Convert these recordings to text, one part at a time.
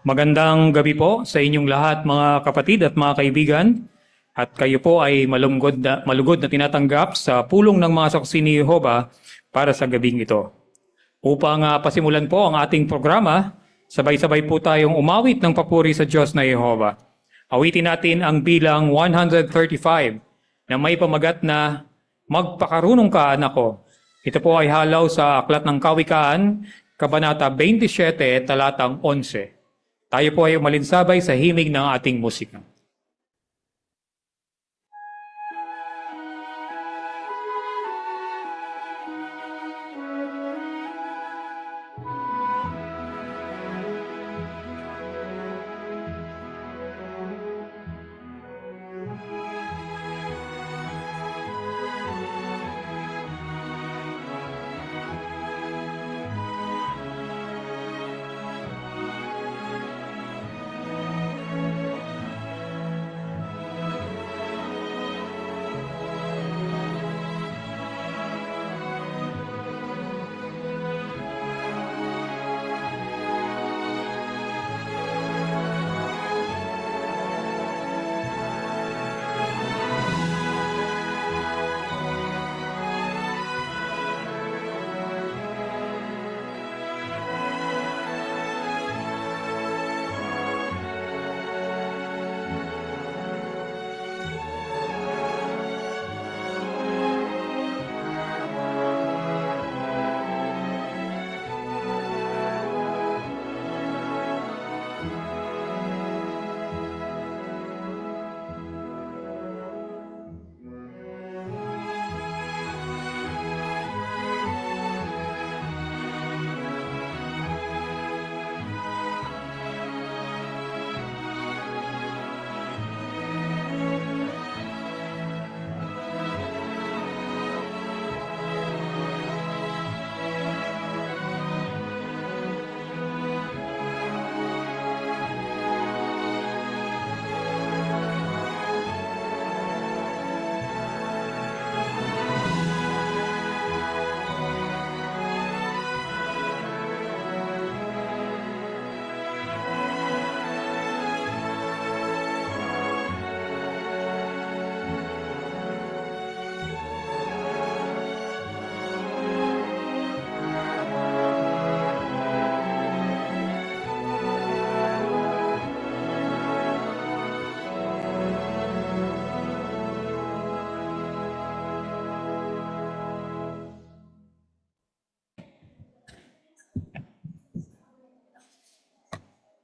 Magandang gabi po sa inyong lahat mga kapatid at mga kaibigan. At kayo po ay malugod na tinatanggap sa pulong ng mga saksi ni Jehovah para sa gabing ito. Upang pasimulan po ang ating programa, sabay-sabay po tayong umawit ng papuri sa Diyos na Jehovah. Awitin natin ang bilang 135 na may pamagat na Magpakarunong ka, anak ko. Ito po ay halaw sa Aklat ng Kawikaan, Kabanata 27, talatang 11. Tayo po ay umalinsabay sa himig ng ating musika.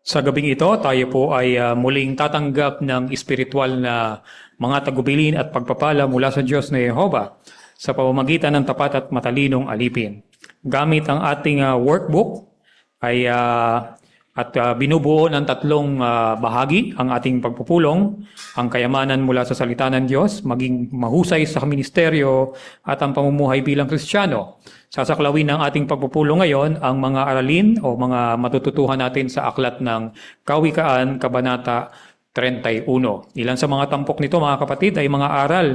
Sa gabing ito, tayo po ay muling tatanggap ng espiritual na mga tagubilin at pagpapala mula sa Diyos na Jehovah sa pamamagitan ng tapat at matalinong alipin. Gamit ang ating workbook ay binubuo ng tatlong bahagi ang ating pagpupulong, ang kayamanan mula sa salita ng Diyos, maging mahusay sa ministeryo at ang pamumuhay bilang Kristiyano. Sasaklawin ng ating pagpupulong ngayon ang mga aralin o mga matututuhan natin sa Aklat ng Kawikaan, Kabanata 31. Ilan sa mga tampok nito mga kapatid ay mga aral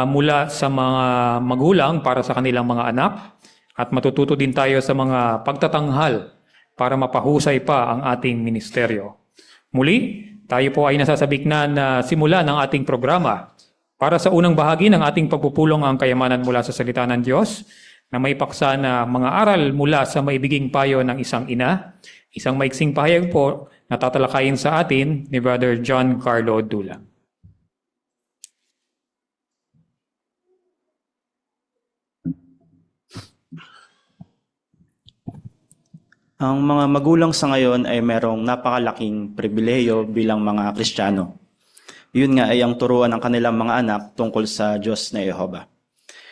mula sa mga magulang para sa kanilang mga anak at matututo din tayo sa mga pagtatanghal para mapahusay pa ang ating ministeryo. Muli, tayo po ay nasasabik na simulan ng ating programa. Para sa unang bahagi ng ating pagpupulong ang kayamanan mula sa salita ng Diyos, na may paksa na mga aral mula sa maibiging payo ng isang ina, isang maiksing pahayag po na tatalakayin sa atin ni Brother John Carlo Dula. Ang mga magulang sa ngayon ay merong napakalaking pribilehiyo bilang mga Kristiyano. Yun nga ay ang turuan ng kanilang mga anak tungkol sa Diyos na Jehovah.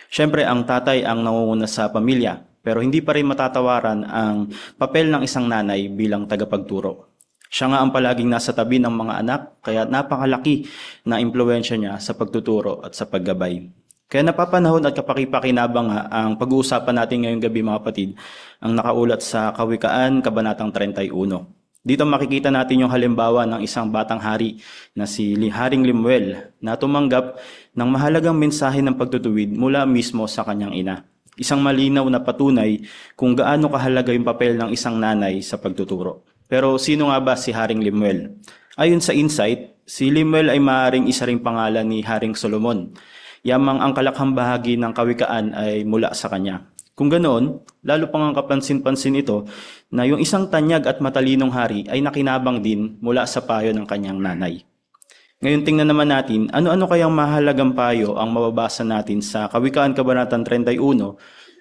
Siyempre, ang tatay ang nangunguna sa pamilya, pero hindi pa rin matatawaran ang papel ng isang nanay bilang tagapagturo. Siya nga ang palaging nasa tabi ng mga anak, kaya napakalaki na impluwensya niya sa pagtuturo at sa paggabay. Kaya napapanahon at kapakipakinabang ang pag-uusapan natin ngayong gabi mga kapatid, ang nakaulat sa Kawikaan, Kabanatang 31. Dito makikita natin yung halimbawa ng isang batang hari na si Haring Lemuel na tumanggap ng mahalagang mensahe ng pagtutuwid mula mismo sa kanyang ina. Isang malinaw na patunay kung gaano kahalaga yung papel ng isang nanay sa pagtuturo. Pero sino nga ba si Haring Lemuel? Ayon sa Insight, si Lemuel ay maaaring isa ring pangalan ni Haring Solomon. Yamang ang kalakhang bahagi ng kawikaan ay mula sa kanya. Kung ganoon, lalo pang ang kapansin-pansin ito na yung isang tanyag at matalinong hari ay nakinabang din mula sa payo ng kanyang nanay. Ngayon tingnan naman natin, ano-ano kayang mahalagang payo ang mababasa natin sa Kawikaan Kabanatang 31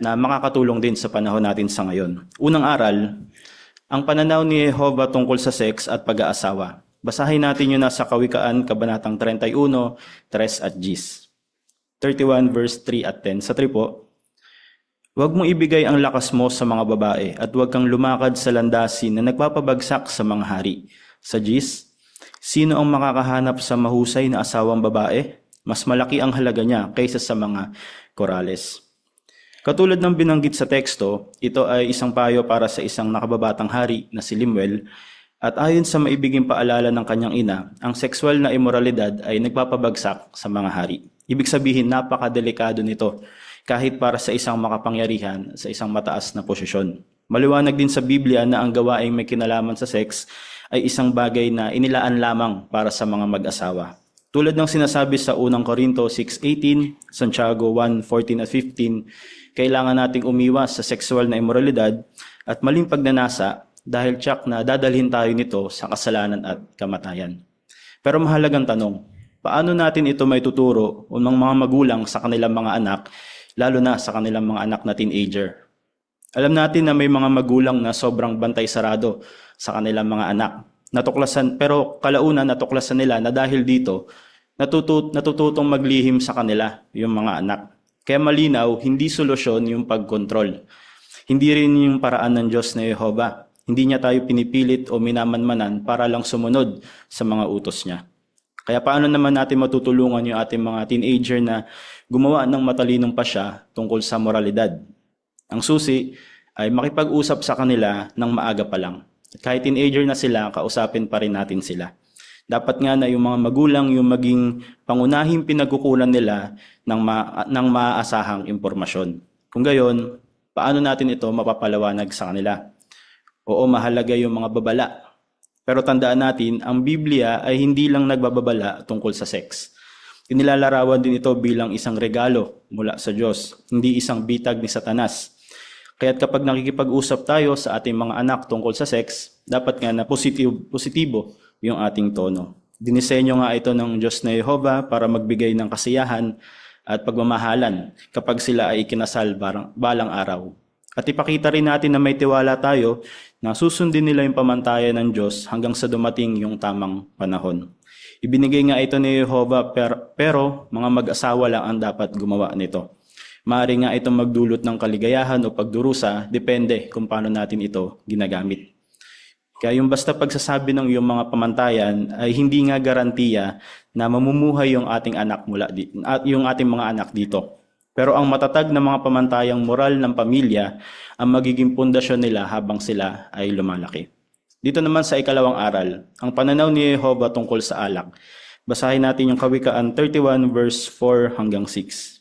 na makakatulong din sa panahon natin sa ngayon. Unang aral, ang pananaw ni Jehovah tungkol sa sex at pag-aasawa. Basahin natin yun nasa Kawikaan Kabanatang 31, 3 at 10. 31 verse 3 at 10. Sa 3 po, huwag mong ibigay ang lakas mo sa mga babae at huwag kang lumakad sa landasin na nagpapabagsak sa mga hari. Sa 10, sino ang makakahanap sa mahusay na asawang babae? Mas malaki ang halaga niya kaysa sa mga korales. Katulad ng binanggit sa teksto, ito ay isang payo para sa isang nakababatang hari na si Lemuel, at ayon sa maibiging paalala ng kanyang ina, ang sexual na imoralidad ay nagpapabagsak sa mga hari. Ibig sabihin, napakadelikado nito kahit para sa isang makapangyarihan sa isang mataas na posisyon. Maliwanag din sa Biblia na ang gawaing may kinalaman sa sex ay isang bagay na inilaan lamang para sa mga mag-asawa. Tulad ng sinasabi sa unang Korinto 6:18, Santiago 1:14 at 15, kailangan nating umiwas sa sexual na imoralidad at maling pagnanasa dahil tiyak na dadalhin tayo nito sa kasalanan at kamatayan. Pero mahalagang tanong, paano natin ito may tuturo ng mga magulang sa kanilang mga anak, lalo na sa kanilang mga anak na teenager? Alam natin na may mga magulang na sobrang bantay sarado sa kanilang mga anak. Pero kalaunan natuklasan nila na dahil dito, natututong maglihim sa kanila yung mga anak. Kaya malinaw, hindi solusyon yung pagkontrol. Hindi rin yung paraan ng Diyos na Jehovah. Hindi niya tayo pinipilit o minamanmanan para lang sumunod sa mga utos niya. Kaya paano naman natin matutulungan yung ating mga teenager na gumawa ng matalinong pasya tungkol sa moralidad? Ang susi ay makipag-usap sa kanila ng maaga pa lang. At kahit teenager na sila, kausapin pa rin natin sila. Dapat nga na yung mga magulang yung maging pangunahing pinagkukunan nila ng maaasahang impormasyon. Kung gayon, paano natin ito mapapalawanag sa kanila? Oo, mahalaga yung mga babala. Pero tandaan natin, ang Biblia ay hindi lang nagbababala tungkol sa sex. Inilalarawan din ito bilang isang regalo mula sa Diyos, hindi isang bitag ni Satanas. Kaya't kapag nakikipag-usap tayo sa ating mga anak tungkol sa sex, dapat nga na positibo yung ating tono. Dinisenyo nga ito ng Diyos na Jehovah para magbigay ng kasiyahan at pagmamahalan kapag sila ay ikinasal balang araw. At ipakita rin natin na may tiwala tayo na susundin nila yung pamantayan ng Diyos hanggang sa dumating yung tamang panahon. Ibinigay nga ito ni Jehovah pero mga mag-asawa lang ang dapat gumawa nito. Maaari nga itong magdulot ng kaligayahan o pagdurusa, depende kung paano natin ito ginagamit. Kaya yung basta pagsasabi ng iyong mga pamantayan ay hindi nga garantiya na mamumuhay yung ating mga anak dito. Pero ang matatag na mga pamantayang moral ng pamilya ang magiging pundasyon nila habang sila ay lumalaki. Dito naman sa ikalawang aral, ang pananaw ni Jehovah tungkol sa alak. Basahin natin yung Kawikaan 31 verse 4 hanggang 6.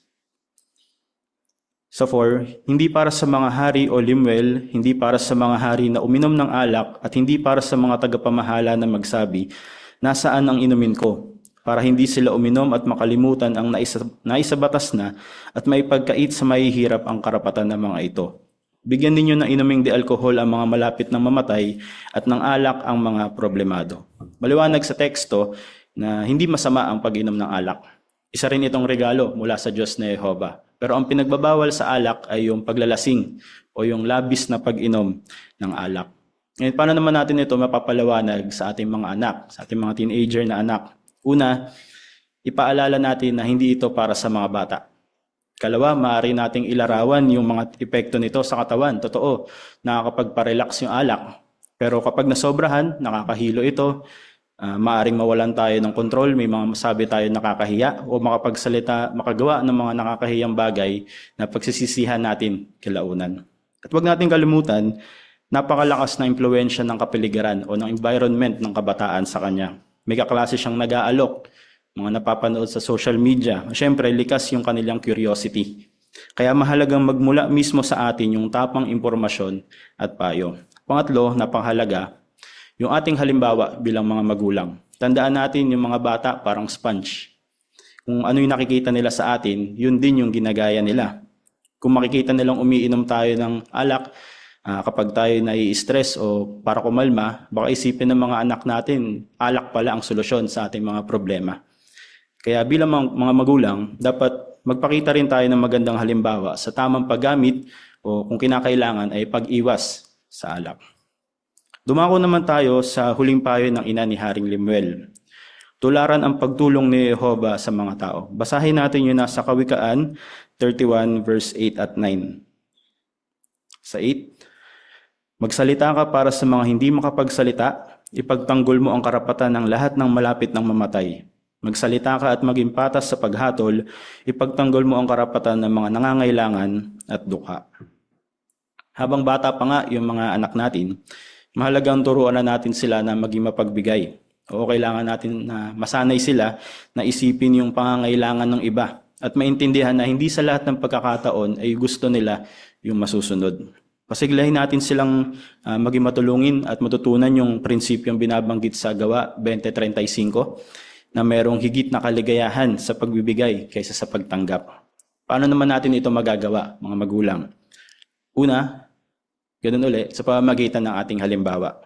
Sa 4, hindi para sa mga hari o Lemuel, hindi para sa mga hari na uminom ng alak at hindi para sa mga tagapamahala na magsabi, nasaan ang inumin ko? Para hindi sila uminom at makalimutan ang naisabatas na at may pagkait sa mahihirap ang karapatan ng mga ito. Bigyan ninyo ng inuming di alkohol ang mga malapit ng mamatay at ng alak ang mga problemado. Maliwanag sa teksto na hindi masama ang pag-inom ng alak. Isa rin itong regalo mula sa Diyos na Jehovah. Pero ang pinagbabawal sa alak ay yung paglalasing o yung labis na pag-inom ng alak. Ngayon, paano naman natin ito mapapalawanag sa ating mga anak, sa ating mga teenager na anak? Una, ipaalala natin na hindi ito para sa mga bata. Kalawa, maaari nating ilarawan yung mga epekto nito sa katawan. Totoo, nakakapagparelax yung alak. Pero kapag nasobrahan, nakakahilo ito. Maaring mawalan tayo ng kontrol, may mga masabi tayo nakakahiya o makagawa ng mga nakakahiyang bagay na pagsisisihan natin kilaunan. At huwag natin kalimutan, napakalakas na impluwensya ng kapaligiran o ng environment ng kabataan sa kanya. May kaklase siyang nag-aalok, mga napapanood sa social media. Siyempre, likas yung kanilang curiosity. Kaya mahalagang magmula mismo sa atin yung tapang impormasyon at payo. Pangatlo, napakahalaga, Yung ating halimbawa bilang mga magulang. Tandaan natin yung mga bata parang sponge. Kung ano yung nakikita nila sa atin, yun din yung ginagaya nila. Kung makikita nilang umiinom tayo ng alak, kapag tayo nai-stress o para kumalma, baka isipin ng mga anak natin, alak pala ang solusyon sa ating mga problema. Kaya bilang mga magulang, dapat magpakita rin tayo ng magandang halimbawa sa tamang paggamit o kung kinakailangan ay pag-iwas sa alak. Dumako naman tayo sa huling payo ng ina ni Haring Lemuel. Tularan ang pagtulong ni Jehovah sa mga tao. Basahin natin yun nasa Kawikaan 31 verse 8 at 9. Sa 8, magsalita ka para sa mga hindi makapagsalita, ipagtanggol mo ang karapatan ng lahat ng malapit ng mamatay. Magsalita ka at maging patas sa paghatol, ipagtanggol mo ang karapatan ng mga nangangailangan at dukha. Habang bata pa nga yung mga anak natin, mahalagang turuan na natin sila na maging mapagbigay. O kailangan natin na masanay sila na isipin yung pangangailangan ng iba at maintindihan na hindi sa lahat ng pagkakataon ay gusto nila yung masusunod. Pasiglahin natin silang maging matulungin at matutunan yung prinsipyong binabanggit sa Gawa 20:35 na merong higit na kaligayahan sa pagbibigay kaysa sa pagtanggap. Paano naman natin ito magagawa, mga magulang? Una, ganun uli, sa pamamagitan ng ating halimbawa.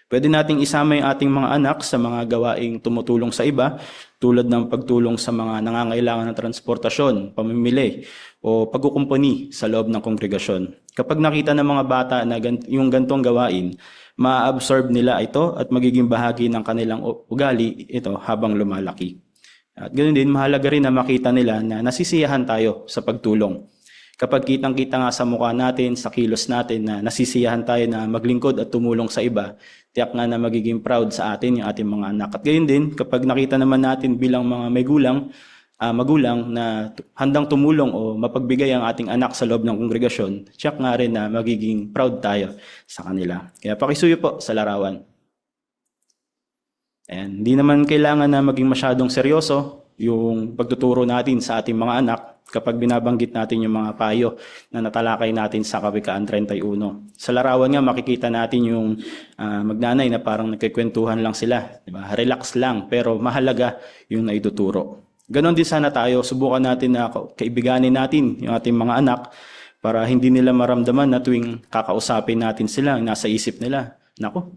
Pwede nating isama yung ating mga anak sa mga gawaing tumutulong sa iba, tulad ng pagtulong sa mga nangangailangan ng transportasyon, pamimili, o pagkukumpuni sa loob ng kongregasyon. Kapag nakita ng mga bata na yung gantong gawain, ma-absorb nila ito at magiging bahagi ng kanilang ugali ito habang lumalaki. At ganoon din, mahalaga rin na makita nila na nasisiyahan tayo sa pagtulong. Kapag kitang-kita nga sa mukha natin, sa kilos natin na nasisiyahan tayo na maglingkod at tumulong sa iba, tiyak nga na magiging proud sa atin yung ating mga anak. At gayon din, kapag nakita naman natin bilang mga magulang na handang tumulong o mapagbigay ang ating anak sa loob ng kongregasyon, tiyak nga rin na magiging proud tayo sa kanila. Kaya pakisuyo po sa larawan. And hindi naman kailangan na maging masyadong seryoso yung pagtuturo natin sa ating mga anak kapag binabanggit natin yung mga payo na natalakay natin sa Kawikaan 31. Sa larawan nga makikita natin yung magnanay na parang nagkikwentuhan lang sila. Diba? Relax lang pero mahalaga yung naituturo. Ganon din sana tayo, subukan natin na kaibiganin natin yung ating mga anak para hindi nila maramdaman na tuwing kakausapin natin sila, nasa isip nila, naku,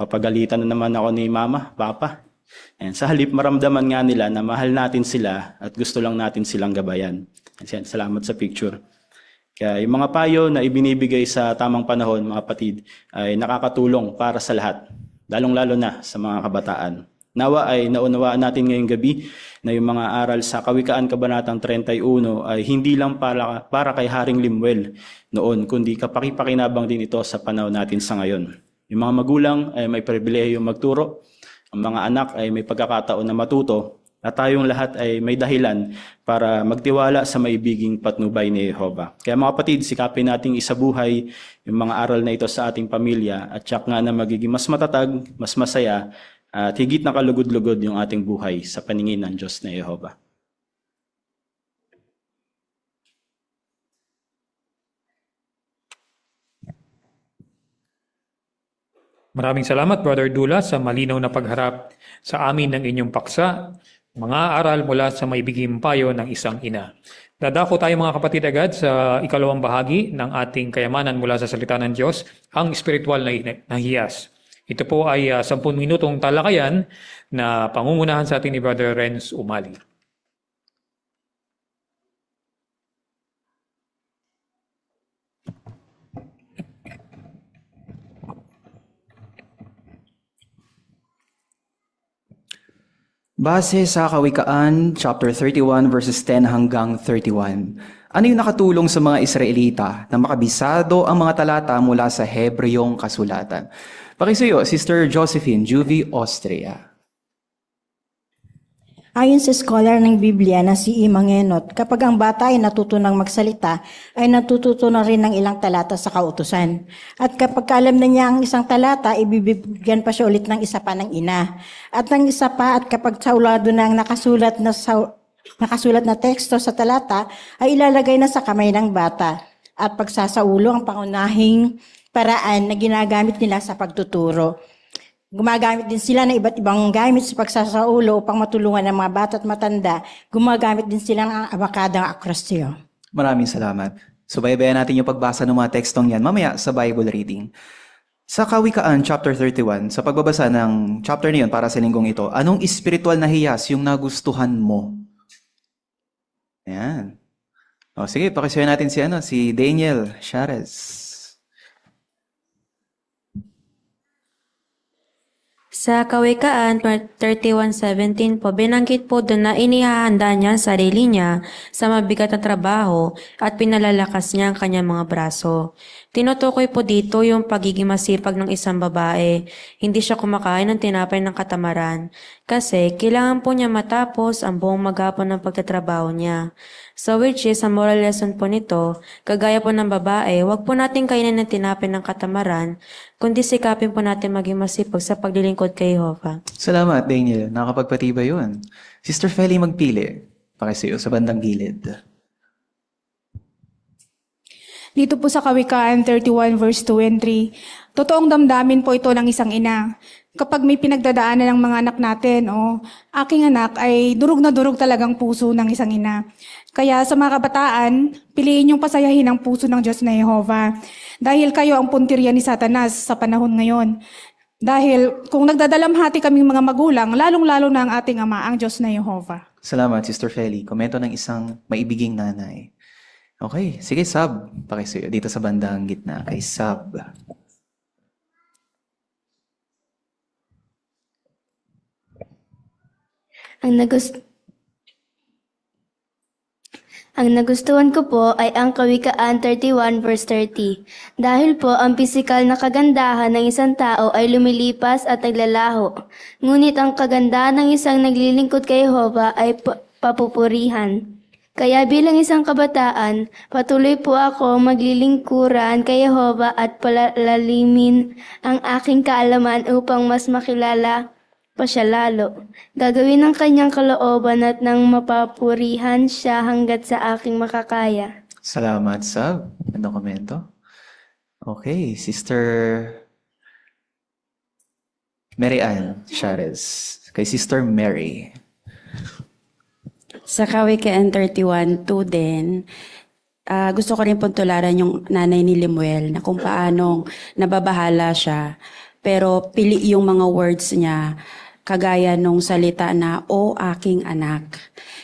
papagalitan na naman ako ni mama, papa. And sa halip, maramdaman nga nila na mahal natin sila at gusto lang natin silang gabayan. Salamat sa picture. Kaya yung mga payo na ibinibigay sa tamang panahon, mga kapatid, ay nakakatulong para sa lahat, lalong-lalo na sa mga kabataan. Nawa ay naunawaan natin ngayong gabi na yung mga aral sa Kawikaan Kabanatang 31 ay hindi lang para kay Haring Lemuel noon, kundi kapaki-pakinabang din ito sa panahon natin sa ngayon. Yung mga magulang ay may pribilehyo magturo, ang mga anak ay may pagkakataon na matuto, at tayong lahat ay may dahilan para magtiwala sa maibiging patnubay ni Jehovah. Kaya mga kapatid, sikapin nating isabuhay yung mga aral na ito sa ating pamilya at tiyak nga na magiging mas matatag, mas masaya, at higit na kalugod-lugod yung ating buhay sa paningin ng Diyos na Jehovah. Maraming salamat, Brother Dula, sa malinaw na pagharap sa amin ng inyong paksa, mga aral mula sa maibiging payo ng isang ina. Dadako tayo mga kapatid agad sa ikalawang bahagi ng ating kayamanan mula sa salita ng Diyos, ang spiritual na hiyas. Ito po ay 10 minutong talakayan na pangungunahan sa atin ni Brother Renz Umali. Base sa Kawikaan, chapter 31, verses 10 hanggang 31. Ano yung nakatulong sa mga Israelita na makabisado ang mga talata mula sa Hebreyong kasulatan? Pakisuyo, Sister Josephine, Juvie, Austria. Ayon sa scholar ng Biblia na si Imangenot, kapag ang bata ay natuto ng magsalita, ay natututo na rin ng ilang talata sa kautusan. At kapag alam na niya ang isang talata, ibibigyan pa siya ulit ng isa pa ng ina. At ng isa pa, at kapag saulado na ang nakasulat na teksto sa talata, ay ilalagay na sa kamay ng bata. At pagsasaulo ang pangunahing paraan na ginagamit nila sa pagtuturo. Gumagamit din sila ng iba't ibang gamit sa pagsasaulo upang matulungan ng mga bata at matanda. Gumagamit din sila ng abakadang akrostyo. Maraming salamat. Subaybayan natin yung pagbasa ng mga tekstong yan mamaya sa Bible reading. Sa Kawikaan, chapter 31, sa pagbabasa ng chapter na yun para sa linggong ito, anong espiritual na hiyas yung nagustuhan mo? Ayan. O, sige, pakisuyo natin si Daniel Shares. Sa Kawikaan 31:17 po, binanggit po doon na inihahanda niya ang sarili niya sa mabigat na trabaho at pinalalakas niya ang kanyang mga braso. Tinutukoy po dito yung pagiging masipag ng isang babae. Hindi siya kumakain ng tinapay ng katamaran kasi kailangan po niya matapos ang buong maghapon ng pagtatrabaho niya. So which is, ang moral lesson po nito, kagaya po ng babae, huwag po natin kainin ng tinapay ng katamaran, kundi sikapin po natin maging masipag sa paglilingkod kay Jehovah. Salamat, Daniel. Nakakapagpatibay yun. Sister Feli, magpili. Pakisuyo sa bandang gilid. Dito po sa Kawikaan 31 verse 2 and 3, totoong damdamin po ito ng isang ina. Kapag may pinagdadaanan ng mga anak natin, aking anak ay durog na durog talagang puso ng isang ina. Kaya sa mga kabataan, piliin yung pasayahin ang puso ng Diyos na Jehovah. Dahil kayo ang puntirya ni Satanas sa panahon ngayon. Dahil kung nagdadalamhati kaming mga magulang, lalong-lalo na ang ating Ama, ang Diyos na Jehovah. Salamat, Sister Feli. Komento ng isang maibiging nanay. Okay, sige, Sab. Pakisuyo dito sa bandang gitna kay Sab. Ang nagustuhan ko po ay ang Kawikaan 31 verse 30. Dahil po ang pisikal na kagandahan ng isang tao ay lumilipas at naglalaho. Ngunit ang kagandahan ng isang naglilingkod kay Jehovah ay papupurihan. Kaya bilang isang kabataan, patuloy po ako maglilingkuran kay Jehovah at palalimin ang aking kaalaman upang mas makilala pa siya lalo. Gagawin ng kanyang kalooban at nang mapapurihan siya hanggat sa aking makakaya. Salamat, Sab. Anong komento? Okay, Sister Mary Ann Shares. Kay Sister Mary. Sa Kawikaan 31:2 din, gusto ko rin pong tularan yung nanay ni Lemuel na kung paanong nababahala siya. Pero pili yung mga words niya kagaya nung salita na, "O aking anak."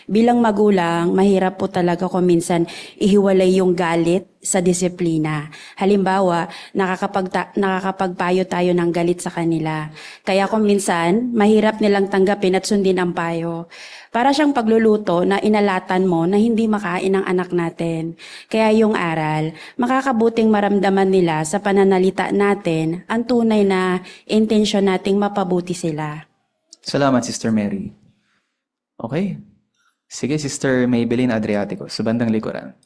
Bilang magulang, mahirap po talaga kung minsan ihiwalay yung galit sa disiplina. Halimbawa, nakakapagpayo tayo ng galit sa kanila. Kaya kung minsan, mahirap nilang tanggapin at sundin ang payo. Para siyang pagluluto na inalatan mo na hindi makain ng anak natin. Kaya yung aral, makakabuting maramdaman nila sa pananalita natin ang tunay na intensyon nating mapabuti sila. Salamat, Sister Mary. Okay. Sige, Sister Maybelline Adriatico, sa bandang likuran.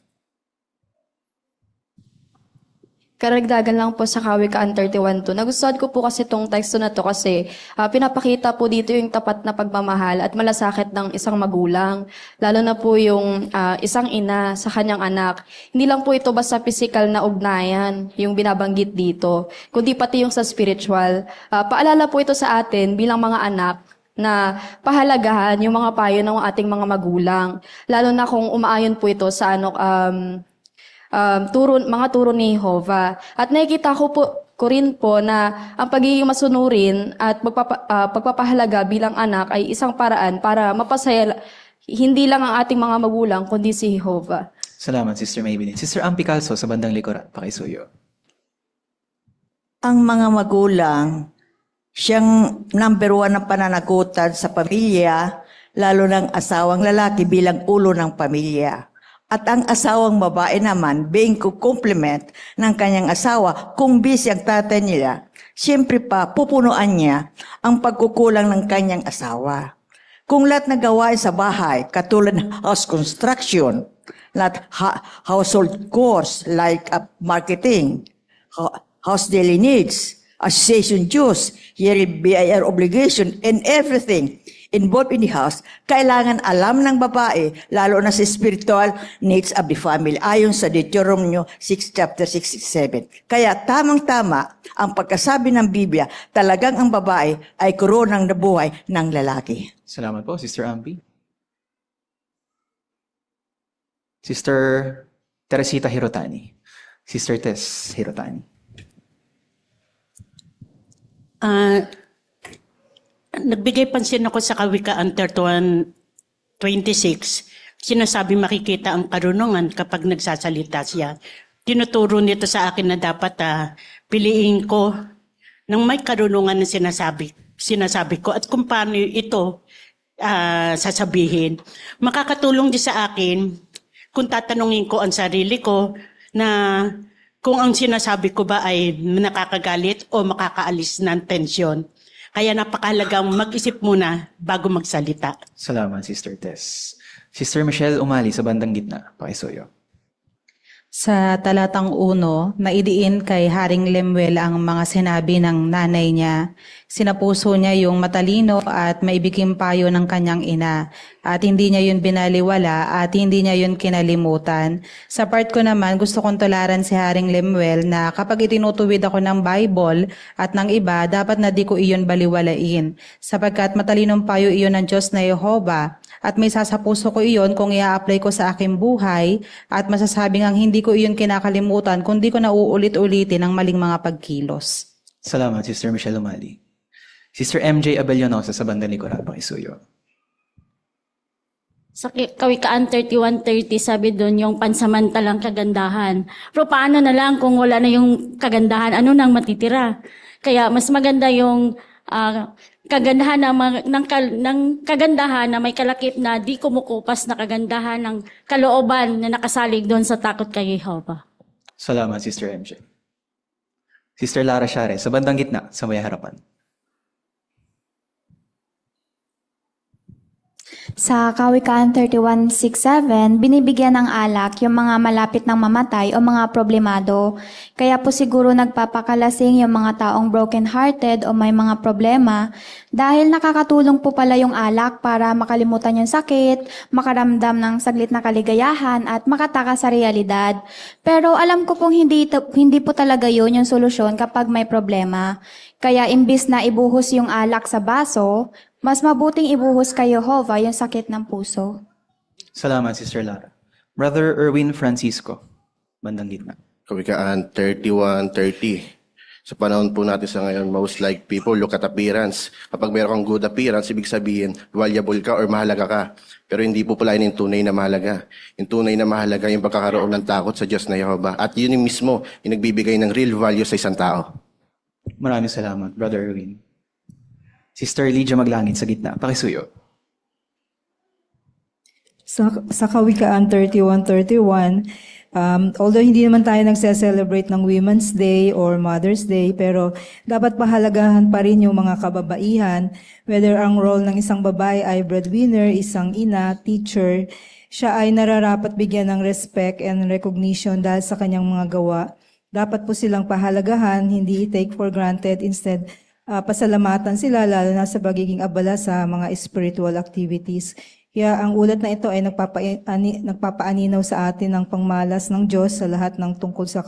Karagdagan lang po sa Kawikaan 31:2. Nagustuhan ko po kasi itong teksto na to kasi pinapakita po dito yung tapat na pagmamahal at malasakit ng isang magulang. Lalo na po yung isang ina sa kanyang anak. Hindi lang po ito basta physical na ugnayan yung binabanggit dito, kundi pati yung sa spiritual. Paalala po ito sa atin bilang mga anak na pahalagahan yung mga payo ng ating mga magulang. Lalo na kung umaayon po ito sa mga turo ni Jehovah. At nakikita ko rin po na ang pagiging masunurin at pagpapahalaga bilang anak ay isang paraan para mapasaya hindi lang ang ating mga magulang, kundi si Jehovah. Salamat, Sister Maybelline. Sister Ampi Calso, sa bandang likuran. Pakisuyo. Ang mga magulang, siyang number 1 na pananagutan sa pamilya, lalo ng asawang lalaki bilang ulo ng pamilya. At ang asawang babae naman, being complement ng kanyang asawa, kung busy ang tatay nila, siyempre pa pupunuan niya ang pagkukulang ng kanyang asawa. Kung lahat na gawain sa bahay, katulad ng house construction, lahat household chores like marketing, house daily needs, association dues, yearly BIR obligation, and everything. involved in the house, kailangan alam ng babae, lalo na sa spiritual needs of the family, ayon sa Deuteronomy 6, chapter 67. Kaya tamang-tama ang pagkasabi ng Biblia, talagang ang babae ay koronang nabuhay ng lalaki. Salamat po, Sister Ampi. Sister Teresita Hirotani. Sister Tess Hirotani. Nagbigay pansin ako sa Kawikaan 31:26. Sinasabi makikita ang karunungan kapag nagsasalita siya. Tinuturo nito sa akin na dapat piliin ko ng may karunungan na sinasabi ko at kung paano ito sasabihin. Makakatulong din sa akin kung tatanungin ko ang sarili ko na kung ang sinasabi ko ba ay nakakagalit o makakaalis ng tensyon. Kaya napakahalagang mag-isip muna bago magsalita. Salamat, Sister Tess. Sister Michelle Umali sa bandang gitna. Pakisuyo. Sa talatang 1, naidiin kay Haring Lemuel ang mga sinabi ng nanay niya. Sinapuso niya yung matalino at maibiging payo ng kanyang ina. At hindi niya yun binaliwala at hindi niya yun kinalimutan. Sa part ko naman, gusto kong tularan si Haring Lemuel na kapag itinutuwid ako ng Bible at ng iba, dapat na di ko iyon baliwalain. Sapagkat matalinong payo iyon ng Diyos na Yehova. At may sasapuso ko iyon kung i-apply ko sa aking buhay at masasabing ang hindi ko iyon kinakalimutan kundi ko na uulit-ulitin ang maling mga pagkilos. Salamat, Sister Michelle Umali. Sister MJ Abellonosa sa bandang likuran. Pakisuyo. Sa Kawikaan 31:30, sabi doon yung pansamantalang kagandahan. Pero paano na lang kung wala na yung kagandahan, ano nang matitira? Kaya mas maganda yung kagandahan ng kagandahan na may kalakip na di kumukupas na kagandahan ng kalooban na nakasalig doon sa takot kay Jehovah. Salamat, Sister MJ. Sister Lara Share sa bandang gitna sa may harapan. Sa Kawikaan 31:6-7, binibigyan ng alak yung mga malapit ng mamatay o mga problemado. Kaya po siguro nagpapakalasing yung mga taong broken-hearted o may mga problema dahil nakakatulong po pala yung alak para makalimutan yung sakit, makaramdam ng saglit na kaligayahan at makatakas sa realidad. Pero alam ko pong hindi po talaga yun yung solusyon kapag may problema. Kaya imbis na ibuhos yung alak sa baso, mas mabuting ibuhos kay Jehovah yung sakit ng puso. Salamat, Sister Lara. Brother Erwin Francisco, bandang gitna. Kawikaan 31:30. Sa panahon po natin sa ngayon, most like people look at appearance. Kapag meron kang good appearance, ibig sabihin, valuable ka or mahalaga ka. Pero hindi po pala yun yung tunay na mahalaga. Yung tunay na mahalaga yung pagkakaroon ng takot sa Diyos na Jehovah. At yun yung mismo yung nagbibigay ng real value sa isang tao. Maraming salamat, Brother Erwin. Sister Lydia Maglangit sa gitna. Pakisuyo. Sa Kawikaan 31:31, although hindi naman tayo nagse-celebrate ng Women's Day or Mother's Day, pero dapat pahalagahan pa rin yung mga kababaihan, whether ang role ng isang babae ay breadwinner, isang ina, teacher, siya ay nararapat bigyan ng respect and recognition dahil sa kanyang mga gawa. Dapat po silang pahalagahan, hindi i-take for granted, instead pasalamatan sila lalo na sa pagiging abala sa mga spiritual activities. Kaya ang ulat na ito ay nagpapaaninaw sa atin ng pangmalas ng Diyos sa lahat ng tungkol sa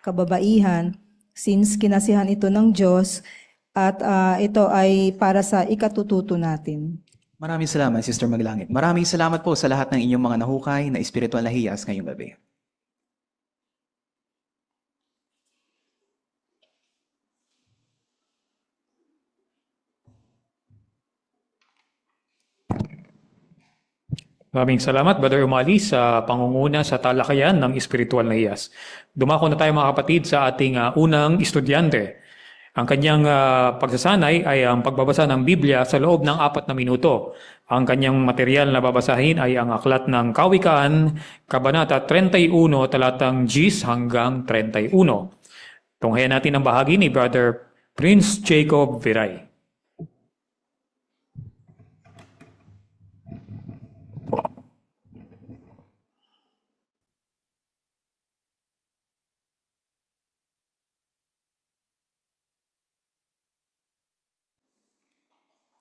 kababaihan, since kinasihan ito ng Diyos at ito ay para sa ikatututo natin. Maraming salamat, Sister Maglangit. Maraming salamat po sa lahat ng inyong mga nahukay na spiritual na hiyas ngayong gabi. Maraming salamat, Brother Umali, sa pangunguna sa talakayan ng espiritual na hiyas. Dumako na tayo mga kapatid sa ating unang estudyante. Ang kanyang pagsasanay ay ang pagbabasa ng Biblia sa loob ng 4 na minuto. Ang kanyang material na babasahin ay ang aklat ng Kawikaan, Kabanata 31, talatang 10 hanggang 31. Tunghayan natin ang bahagi ni Brother Prince Jacob Viray.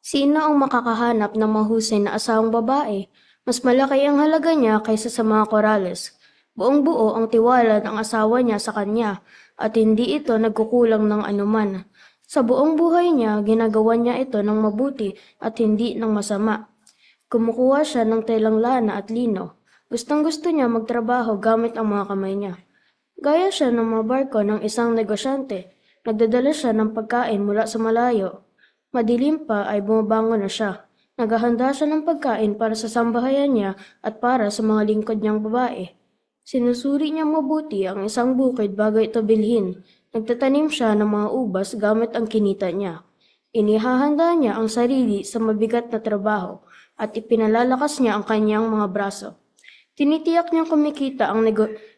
Sino ang makakahanap ng mahusay na asawang babae? Mas malaki ang halaga niya kaysa sa mga korales. Buong buo ang tiwala ng asawa niya sa kanya at hindi ito nagkukulang ng anuman. Sa buong buhay niya, ginagawa niya ito ng mabuti at hindi ng masama. Kumukuha siya ng telang lana at lino. Gustong-gusto niya magtrabaho gamit ang mga kamay niya. Gaya siya ng mga barko ng isang negosyante. Nagdadala siya ng pagkain mula sa malayo. Madilim pa ay bumabangon na siya. Naghahanda siya ng pagkain para sa sambahayan niya at para sa mga lingkod niyang babae. Sinusuri niya mabuti ang isang bukid bago ito bilhin. Nagtatanim siya ng mga ubas gamit ang kinita niya. Inihahanda niya ang sarili sa mabigat na trabaho at ipinalalakas niya ang kanyang mga braso. Tinitiyak niyang kumikita ang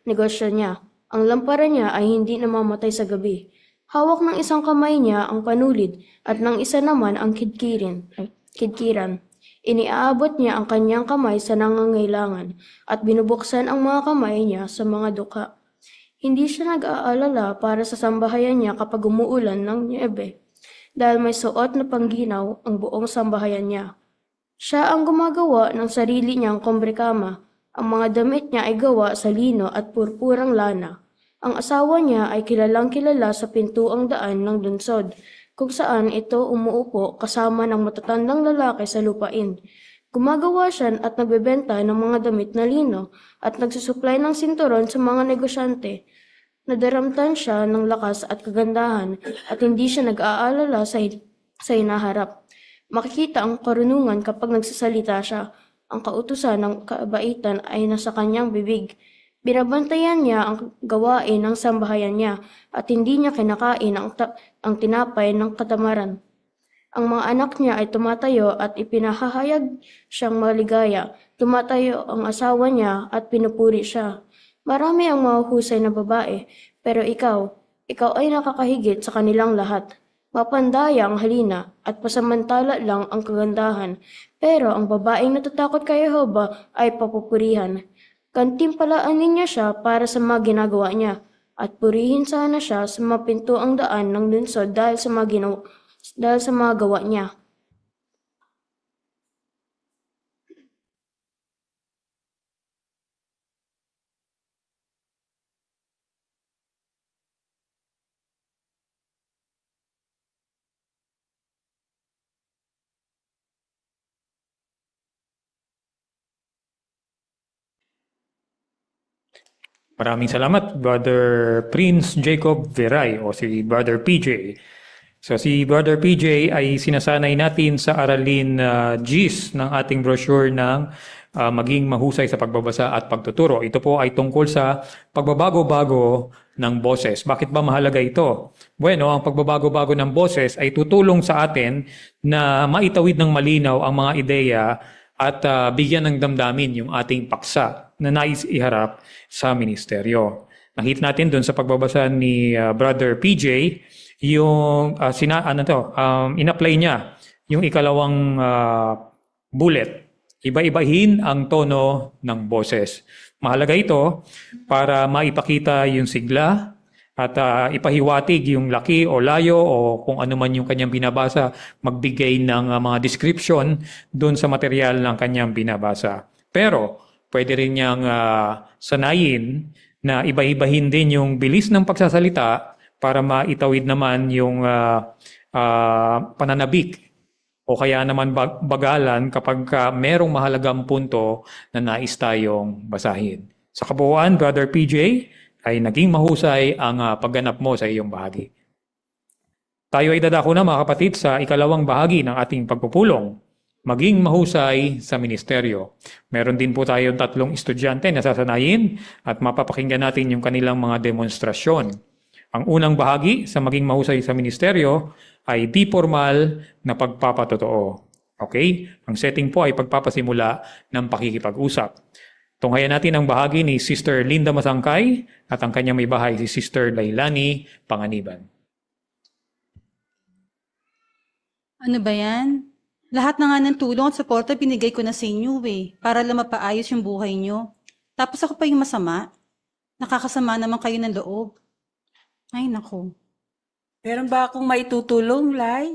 negosyo niya. Ang lampara niya ay hindi namamatay sa gabi. Hawak ng isang kamay niya ang panulid at ng isa naman ang kidkiran. Iniaabot niya ang kanyang kamay sa nangangailangan at binubuksan ang mga kamay niya sa mga dukha. Hindi siya nag-aalala para sa sambahayan niya kapag umuulan ng niebe, dahil may suot na pangginaw ang buong sambahayan niya. Siya ang gumagawa ng sarili niyang kombrikama. Ang mga damit niya ay gawa sa lino at purpurang lana. Ang asawa niya ay kilalang kilala sa pintuang daan ng lungsod, kung saan ito umuupo kasama ng matatandang lalaki sa lupain. Gumagawa siya at nagbebenta ng mga damit na lino at nagsusuplay ng sinturon sa mga negosyante. Nadaramtan siya ng lakas at kagandahan at hindi siya nag-aalala sa hinaharap. Makikita ang karunungan kapag nagsasalita siya. Ang kautusan ng kabaitan ay nasa kanyang bibig. Binabantayan niya ang gawain ng sambahayan niya at hindi niya kinakain ang tinapay ng katamaran. Ang mga anak niya ay tumatayo at ipinahahayag siyang maligaya. Tumatayo ang asawa niya at pinupuri siya. Marami ang mahuhusay na babae, pero ikaw ay nakakahigit sa kanilang lahat. Mapandaya ang halina at pasamantala lang ang kagandahan, pero ang babaeng natatakot kay Jehova ay papupurihan. Gantimpalaanin niya siya para sa mga ginagawa niya, at purihin sana siya sa mga pintuang daan ng lungsod dahil sa mga gawa niya. Maraming salamat, Brother Prince Jacob Veray o si Brother PJ. So si Brother PJ ay sinasanay natin sa aralin GIS ng ating brochure ng maging mahusay sa pagbabasa at pagtuturo. Ito po ay tungkol sa pagbabago-bago ng boses. Bakit ba mahalaga ito? Bueno, ang pagbabago-bago ng boses ay tutulong sa atin na maitawid ng malinaw ang mga ideya at bigyan ng damdamin yung ating paksa na nais iharap sa ministeryo. Nakita natin doon sa pagbabasa ni Brother PJ, yung in-apply niya yung ikalawang bullet. Iba-ibahin ang tono ng boses. Mahalaga ito para maipakita yung sigla at ipahiwatig yung laki o layo o kung ano man yung kanyang binabasa, magbigay ng mga description doon sa material ng kanyang binabasa. Pero pwede rin niyang sanayin na iba-ibahin din yung bilis ng pagsasalita para maitawid naman yung pananabik o kaya naman bagalan kapag merong mahalagang punto na nais tayong basahin. Sa kabuuan, Brother PJ, ay naging mahusay ang pagganap mo sa iyong bahagi. Tayo ay dadako na mga kapatid sa ikalawang bahagi ng ating pagpupulong, maging mahusay sa ministeryo. Meron din po tayong 3 estudyante na sasanayin at mapapakinggan natin yung kanilang mga demonstrasyon. Ang unang bahagi sa maging mahusay sa ministeryo ay di formal na pagpapatotoo. Okay? Ang setting po ay pagpapasimula ng pakikipag-usap. Tunghayan natin ang bahagi ni Sister Linda Masangkay at ang kanyang may bahay si Sister Lailani Panganiban. Ano ba yan? Lahat na nga ng tulong at suporta binigay ko na sa inyo para lang mapaayos yung buhay nyo. Tapos ako pa yung masama. Nakakasama naman kayo ng loob. Ay, nako. Meron ba akong maitutulong, Lai?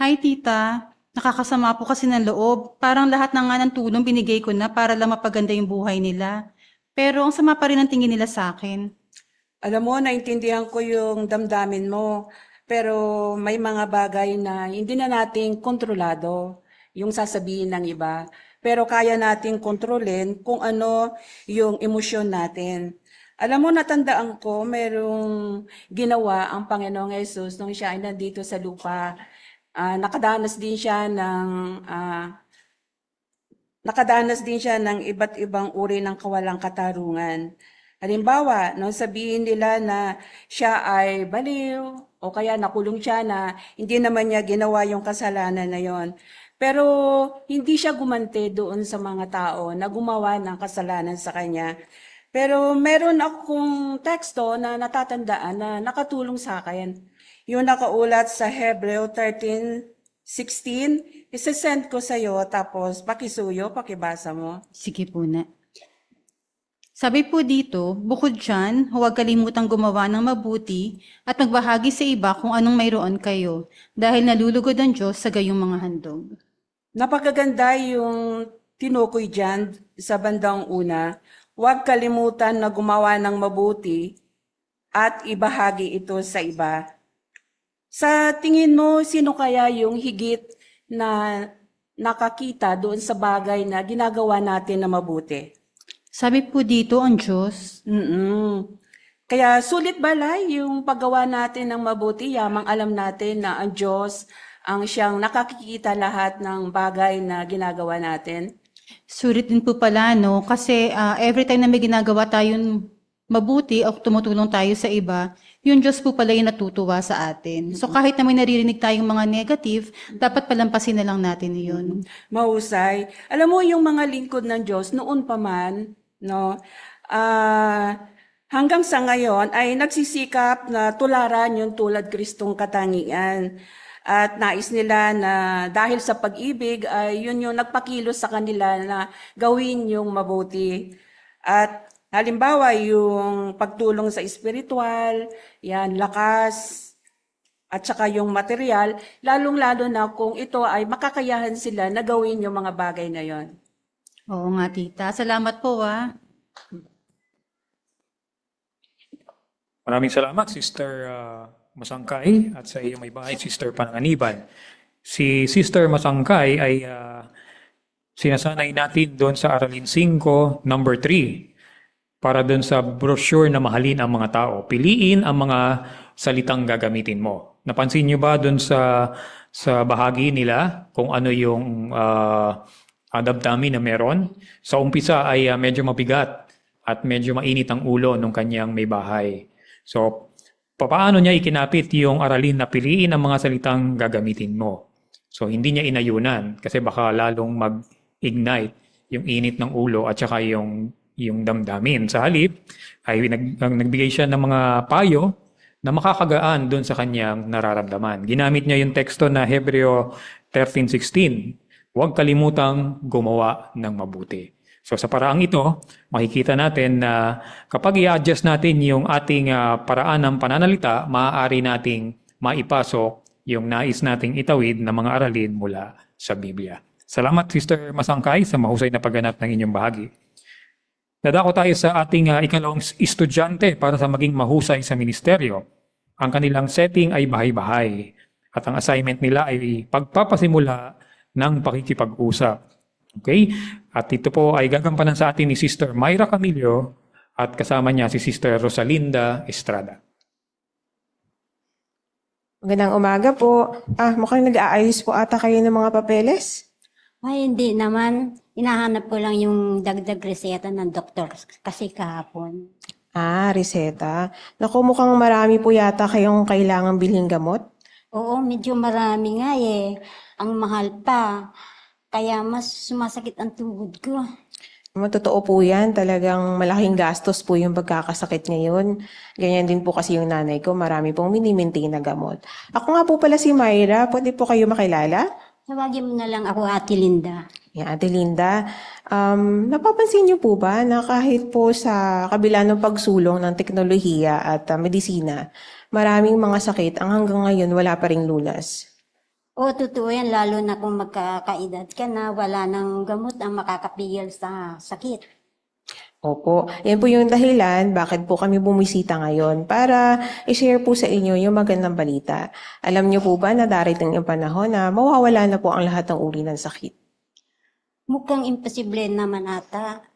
Hi, tita. Nakakasama po kasi ng loob. Parang lahat ng nga ng tulong binigay ko na para lang mapaganda yung buhay nila. Pero ang sama pa rin ang tingin nila sa akin. Alam mo, naintindihan ko yung damdamin mo. Pero may mga bagay na hindi na nating kontrolado yung sasabihin ng iba. Pero kaya nating kontrolin kung ano yung emosyon natin. Alam mo, natandaan ko, merong ginawa ang Panginoong Yesus nung siya ay nandito sa lupa. Nakadanas din siya ng iba't ibang uri ng kawalang katarungan. Halimbawa, nung sabihin nila na siya ay baliw o kaya nakulong siya na hindi naman niya ginawa yung kasalanan na yon. Pero hindi siya gumante doon sa mga tao na gumawa ng kasalanan sa kanya. Pero meron akong teksto na natatandaan na nakatulong sa akin. Yung nakaulat sa Hebreo 13:16, isesend ko sa iyo tapos pakisuyo, pakibasa mo. Sige po na. Sabi po dito, bukod dyan, huwag kalimutang gumawa ng mabuti at magbahagi sa iba kung anong mayroon kayo dahil nalulugod ang Diyos sa gayong mga handog. Napakaganda yung tinukoy dyan sa bandang una. Huwag kalimutan na gumawa ng mabuti at ibahagi ito sa iba. Sa tingin mo, sino kaya yung higit na nakakita doon sa bagay na ginagawa natin na mabuti? Sabi po dito ang Diyos. Kaya sulit balay yung paggawa natin ng mabuti, yamang alam natin na ang Diyos ang siyang nakakikita lahat ng bagay na ginagawa natin. Sulit din po pala, no? Kasi every time na may ginagawa tayong mabuti o tumutulong tayo sa iba, yung Diyos po pala yung natutuwa sa atin. So kahit na may naririnig tayong mga negative, dapat palampasin na lang natin yun. Mahusay. Alam mo yung mga lingkod ng Diyos, noon pa man, no? Hanggang sa ngayon ay nagsisikap na tularan yung tulad Kristong katangian. At nais nila na dahil sa pag-ibig ay yun yung nagpakilos sa kanila na gawin yung mabuti. At halimbawa yung pagtulong sa espiritual, yan, lakas, at saka yung material, lalong-lalo na kung ito ay makakayahan sila na gawin yung mga bagay na yon. Oo nga, tita. Salamat po, Maraming salamat, Sister Masangkay, at sa iyong may bahay, Sister Pananganiban. Si Sister Masangkay ay sinasanay natin doon sa Aralin 5, number 3, para doon sa brochure na mahalin ang mga tao. Piliin ang mga salitang gagamitin mo. Napansin niyo ba doon sa bahagi nila kung ano yung damdamin na meron? Sa umpisa ay medyo mabigat at medyo mainit ang ulo ng kanyang may bahay. So, paano niya ikinapit yung aralin na piliin ang mga salitang gagamitin mo? So, hindi niya inayunan kasi baka lalong mag-ignite yung init ng ulo at saka yung damdamin. Sa halip, ay nagbigay siya ng mga payo na makakagaan doon sa kanyang nararamdaman. Ginamit niya yung teksto na Hebreo 13:16. Huwag kalimutang gumawa ng mabuti. So sa paraang ito, makikita natin na kapag i-adjust natin yung ating paraan ng pananalita, maaari nating maipasok yung nais nating itawid na mga aralin mula sa Biblia. Salamat, Sister Masangkay, sa mahusay na pagganap ng inyong bahagi. Dadako tayo sa ating ikalawang estudyante para sa maging mahusay sa ministeryo. Ang kanilang setting ay bahay-bahay at ang assignment nila ay pagpapasimula ng pakikipag-usap. Okay? At ito po ay gagampanan sa atin ni Sister Myra Camillo at kasama niya si Sister Rosalinda Estrada. Magandang umaga po. Mukhang nag-aayos po ata kayo ng mga papeles. Ay, hindi naman. Hinahanap ko lang yung dagdag reseta ng doktor kasi kahapon. Reseta. Naku, mukhang marami po yata kayong kailangang bilhin gamot. Oo, medyo marami nga eh. Ang mahal pa. Kaya mas sumasakit ang tuhod ko. Totoo po yan. Talagang malaking gastos po yung pagkakasakit ngayon. Ganyan din po kasi yung nanay ko. Marami pong mini-maintain na gamot. Ako nga po pala si Myra. Pwede po kayo makilala? Tawagin mo na lang ako Ate Linda. Yan, Ate Linda. Napapansin niyo po ba na kahit po sa kabila ng pagsulong ng teknolohiya at medisina, maraming mga sakit ang hanggang ngayon wala pa ring lunas? O, totoo yan, lalo na kung magkakaedad ka na, wala nang gamot ang makakapigil sa sakit. Opo, yan po yung dahilan bakit po kami bumisita ngayon para i-share po sa inyo yung magandang balita. Alam niyo po ba na darating yung panahon na mawawala na po ang lahat ng uri ng sakit? Mukhang imposible naman ata.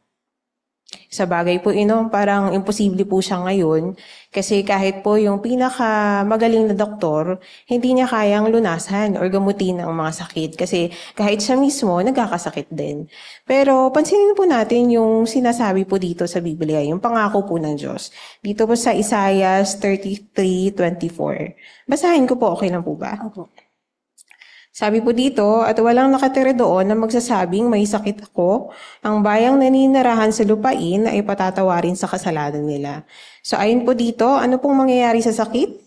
Sa bagay po parang imposible po siya ngayon kasi kahit po yung pinakamagaling na doktor, hindi niya kayang lunasan or gamutin ang mga sakit kasi kahit siya mismo nagkakasakit din. Pero pansinin po natin yung sinasabi po dito sa Biblia, yung pangako po ng Diyos. Dito po sa Isaiah 33:24. Basahin ko po, okay lang po ba? Opo. Sabi po dito, at walang nakatira doon na magsasabing may sakit ako, ang bayang naninirahan sa lupain ay patatawarin sa kasalanan nila. So ayon po dito, ano pong mangyayari sa sakit?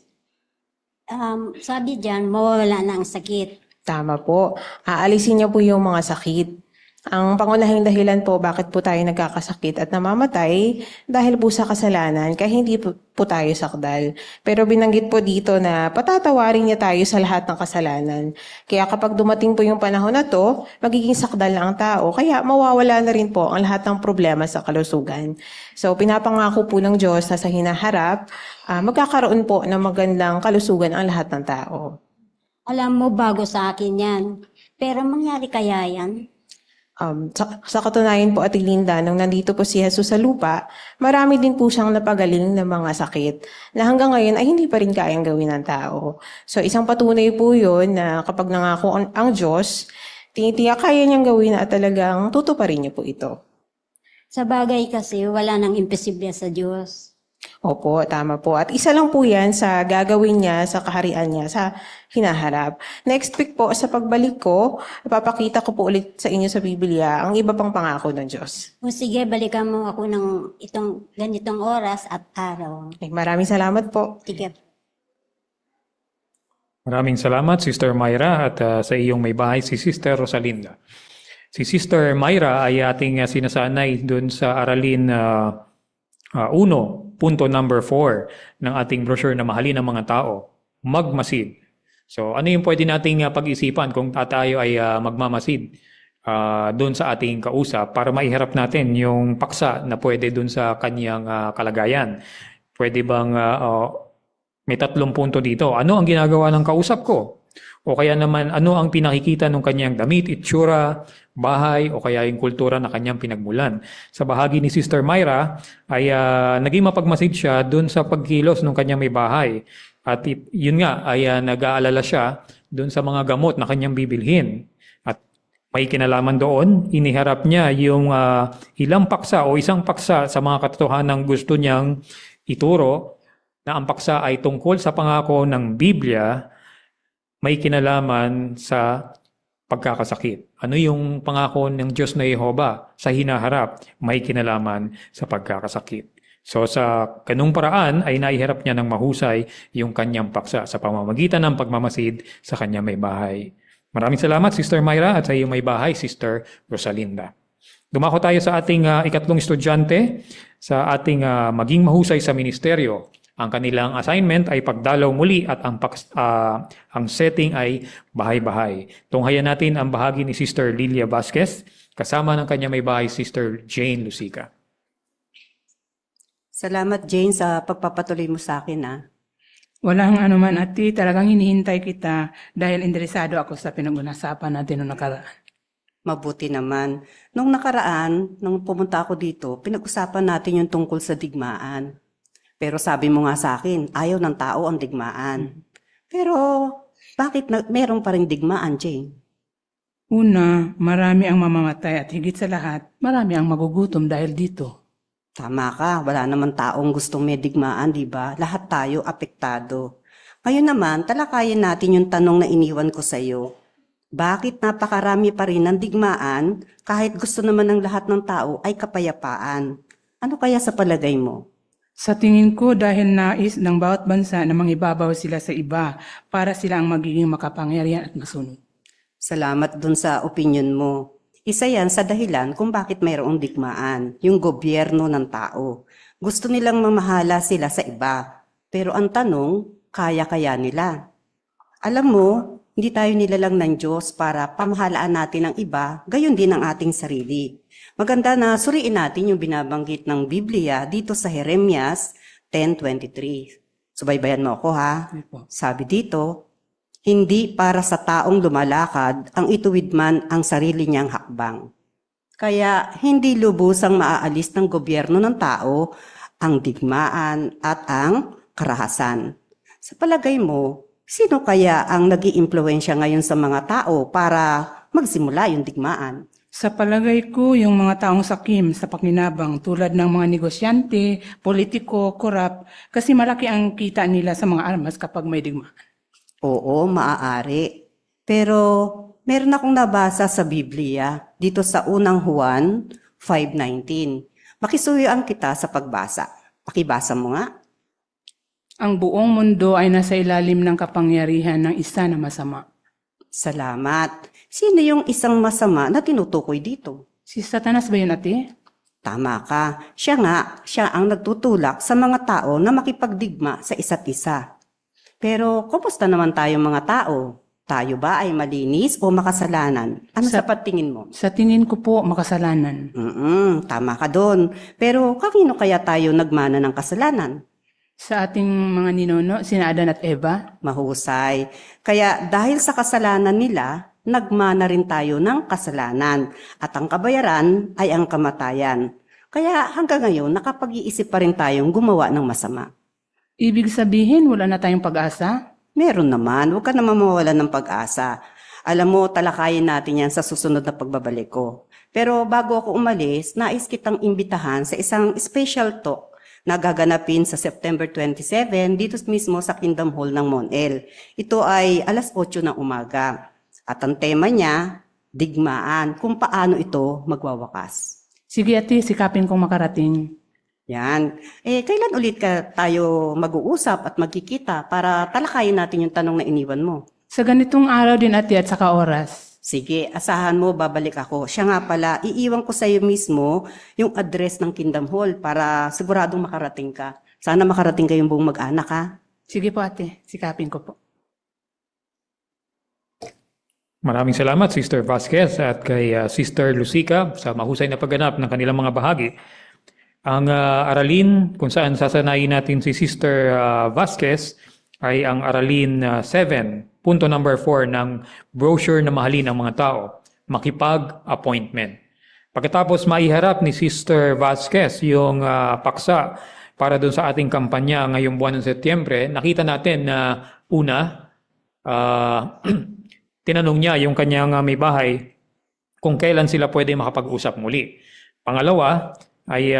Sabi diyan, mawawala na ang sakit. Tama po. Aalisin niya po yung mga sakit. Ang pangunahing dahilan po bakit po tayo nagkakasakit at namamatay dahil po sa kasalanan kaya hindi po tayo sakdal. Pero binanggit po dito na patatawarin niya tayo sa lahat ng kasalanan. Kaya kapag dumating po yung panahon na to, magiging sakdal na ang tao. Kaya mawawala na rin po ang lahat ng problema sa kalusugan. So pinapangako po ng Diyos na sa hinaharap, magkakaroon po ng magandang kalusugan ang lahat ng tao. Alam mo, bago sa akin yan. Pero mangyari kaya yan? Sa katunayan po, Ate Linda, nung nandito po si Jesus sa lupa, marami din po siyang napagaling ng mga sakit na hanggang ngayon ay hindi pa rin kayang gawin ng tao. So isang patunay po yun na kapag nangako ang Diyos, tinitiyak kaya niyang gawin at talagang tutuparin niya po ito. Sa bagay kasi, wala nang imposible sa Diyos. Opo, tama po. At isa lang po yan sa gagawin niya sa kaharian niya sa hinaharap. Next week po, sa pagbalik ko, papakita ko po ulit sa inyo sa Biblia ang iba pang pangako ng Diyos. O sige, balikan mo ako ng itong ganitong oras at araw. Maraming salamat po. Sige. Maraming salamat, Sister Myra, at sa iyong may bahay, si Sister Rosalinda. Si Sister Myra ay ating sinasanay doon sa aralin 1, punto number 4 ng ating brochure na mahalin ng mga tao, magmasid. So ano yung pwede nating pag-isipan kung tayo ay magmamasid doon sa ating kausap para maiharap natin yung paksa na pwede doon sa kanyang kalagayan. Pwede bang may 3 punto dito. Ano ang ginagawa ng kausap ko? O kaya naman, ano ang pinakikita ng kanyang damit, itsura, bahay, o kaya yung kultura na kanyang pinagmulan. Sa bahagi ni Sister Myra, ay naging mapagmasid siya dun sa pagkilos ng kanyang may bahay. At yun nga, ay nag-aalala siya dun sa mga gamot na kanyang bibilhin. At may kinalaman doon, iniharap niya yung ilang paksa o isang paksa sa mga katotohanan gusto niyang ituro, na ang paksa ay tungkol sa pangako ng Biblia, may kinalaman sa pagkakasakit. Ano yung pangako ng Diyos na Yehova sa hinaharap? May kinalaman sa pagkakasakit. So sa ganung paraan ay naiharap niya ng mahusay yung kanyang paksa sa pamamagitan ng pagmamasid sa kanyang may bahay. Maraming salamat, Sister Myra, at sa iyong may bahay, Sister Rosalinda. Dumako tayo sa ating ikatlong estudyante, sa ating maging mahusay sa ministeryo. Ang kanilang assignment ay pagdalaw muli at ang setting ay bahay-bahay. Tunghayan natin ang bahagi ni Sister Lilia Vasquez kasama ng kanya may bahay, Sister Jane Lucica. Salamat, Jane, sa pagpapatuloy mo sa akin. Walang anuman, Ate. Talagang hinihintay kita dahil interesado ako sa pinag-unasapan natin noong nakaraan. Mabuti naman. Nung nakaraan, nung pumunta ako dito, pinag-usapan natin yung tungkol sa digmaan. Pero sabi mo nga sa akin, ayaw ng tao ang digmaan. Pero bakit meron pa rin digmaan, Jane? Una, marami ang mamamatay at higit sa lahat, marami ang magugutom dahil dito. Tama ka, wala naman taong gustong may digmaan, di ba? Lahat tayo apektado. Ngayon naman, talakayin natin yung tanong na iniwan ko sa iyo. Bakit napakarami pa rin ng digmaan kahit gusto naman ng lahat ng tao ay kapayapaan? Ano kaya sa palagay mo? Sa tingin ko dahil nais ng bawat bansa na mangibabaw sila sa iba para sila ang magiging makapangyarihan at masunod. Salamat dun sa opinion mo. Isa yan sa dahilan kung bakit mayroong digmaan, yung gobyerno ng tao. Gusto nilang mamahala sila sa iba. Pero ang tanong, kaya-kaya nila. Alam mo, Hindi tayo nilalang ng Diyos para pamahalaan natin ang iba, gayon din ang ating sarili. Maganda na suriin natin yung binabanggit ng Biblia dito sa Jeremias 10:23. Subaybayan mo ako ha. Sabi dito, hindi para sa taong lumalakad ang ituwid man ang sarili niyang hakbang. Kaya hindi lubusang maaalis ng gobyerno ng tao ang digmaan at ang karahasan. Sa palagay mo, sino kaya ang nag-iimpluwensya ngayon sa mga tao para magsimula yung digmaan? Sa palagay ko, yung mga taong sakim sa pakinabang tulad ng mga negosyante, politiko, korap, kasi malaki ang kita nila sa mga armas kapag may digmaan. Oo, maaari. Pero meron akong nabasa sa Biblia dito sa unang Juan 5:19. Makisuyuan kita sa pagbasa. Pakibasa mo nga. Ang buong mundo ay nasa ilalim ng kapangyarihan ng isa na masama. Salamat. Sino yung isang masama na tinutukoy dito? Si Satanas ba yun, ate? Tama ka. Siya ang nagtutulak sa mga tao na makipagdigma sa isa't isa. Pero kumusta naman tayong mga tao? Tayo ba ay malinis o makasalanan? Ano sa patingin mo? Sa tingin ko po, makasalanan. Tama ka doon. Pero kanino kaya tayo nagmana ng kasalanan? Sa ating mga ninuno, sina Adan at Eva? Mahusay. Kaya dahil sa kasalanan nila, nagmana rin tayo ng kasalanan. At ang kabayaran ay ang kamatayan. Kaya hanggang ngayon, nakapag-iisip pa rin tayong gumawa ng masama. Ibig sabihin, wala na tayong pag-asa? Meron naman. Huwag ka naman mawawalan ng pag-asa. Alam mo, talakayin natin yan sa susunod na pagbabalik ko. Pero bago ako umalis, nais kitang imbitahan sa isang special talk na gaganapin sa September 27 dito mismo sa Kingdom Hall ng Monel. Ito ay alas 8 ng umaga. At ang tema niya, digmaan, kung paano ito magwawakas. Sige ate, sikapin kong makarating. Yan. Kailan ulit tayo mag-uusap at magkikita para talakayin natin yung tanong na iniwan mo? Sa ganitong araw din ate at saka oras. Sige, asahan mo, babalik ako. Siya nga pala, iiwan ko sa iyo mismo yung address ng Kingdom Hall para siguradong makarating ka. Sana makarating kayong buong mag-anak ha. Sige po ate, sikapin ko po. Maraming salamat Sister Vasquez at kay Sister Lucica sa mahusay na pagganap ng kanilang mga bahagi. Ang aralin kung saan sasanayin natin si Sister Vasquez ay ang aralin 7. Punto number 4 ng brochure na mahalin ng mga tao, makipag-appointment. Pagkatapos maiharap ni Sister Vasquez yung paksa para doon sa ating kampanya ngayong buwan ng Setyembre, nakita natin na una, tinanong niya yung kanyang may bahay kung kailan sila pwede makapag-usap muli. Pangalawa, ay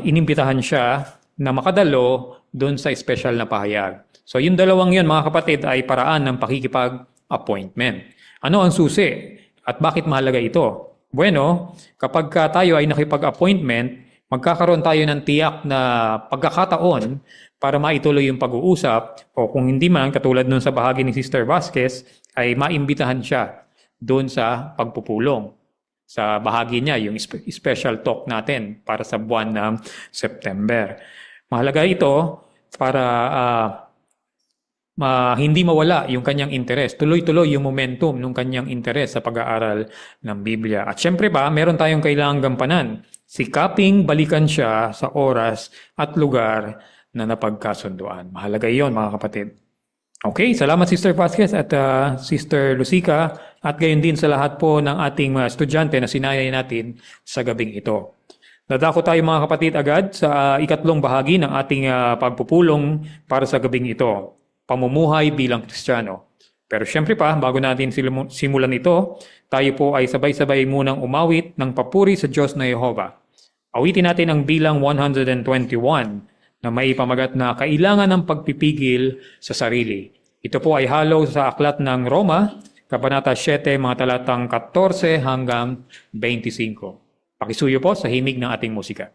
inimbitahan siya na makadalo doon sa special na pahayag. So yung dalawang yun mga kapatid ay paraan ng pakikipag-appointment. Ano ang susi at bakit mahalaga ito? Bueno, kapag tayo ay nakipag-appointment, magkakaroon tayo ng tiyak na pagkakataon para maituloy yung pag-uusap o kung hindi man, katulad nun sa bahagi ni Sister Vasquez, ay maimbitahan siya doon sa pagpupulong. Sa bahagi niya, yung special talk natin para sa buwan ng September. Mahalaga ito para hindi mawala yung kanyang interes. Tuloy-tuloy yung momentum ng kanyang interes sa pag-aaral ng Biblia. At syempre pa, meron tayong kailangang gampanan. Sikaping balikan siya sa oras at lugar na napagkasunduan. Mahalaga iyon mga kapatid. Okay, salamat Sister Vasquez at Sister Lucica at gayon din sa lahat po ng ating mga estudyante na sinayay natin sa gabing ito. Dadako tayo mga kapatid agad sa ikatlong bahagi ng ating pagpupulong para sa gabing ito. Pamumuhay bilang Kristiyano. Pero syempre pa, bago natin simulan ito, tayo po ay sabay-sabay munang umawit ng papuri sa Diyos na Yehova. Awitin natin ang bilang 121 na may pamagat na kailangan ng pagpipigil sa sarili. Ito po ay halo sa aklat ng Roma, Kabanata 7, mga talatang 14 hanggang 25. Pakisuyo po sa himig ng ating musika.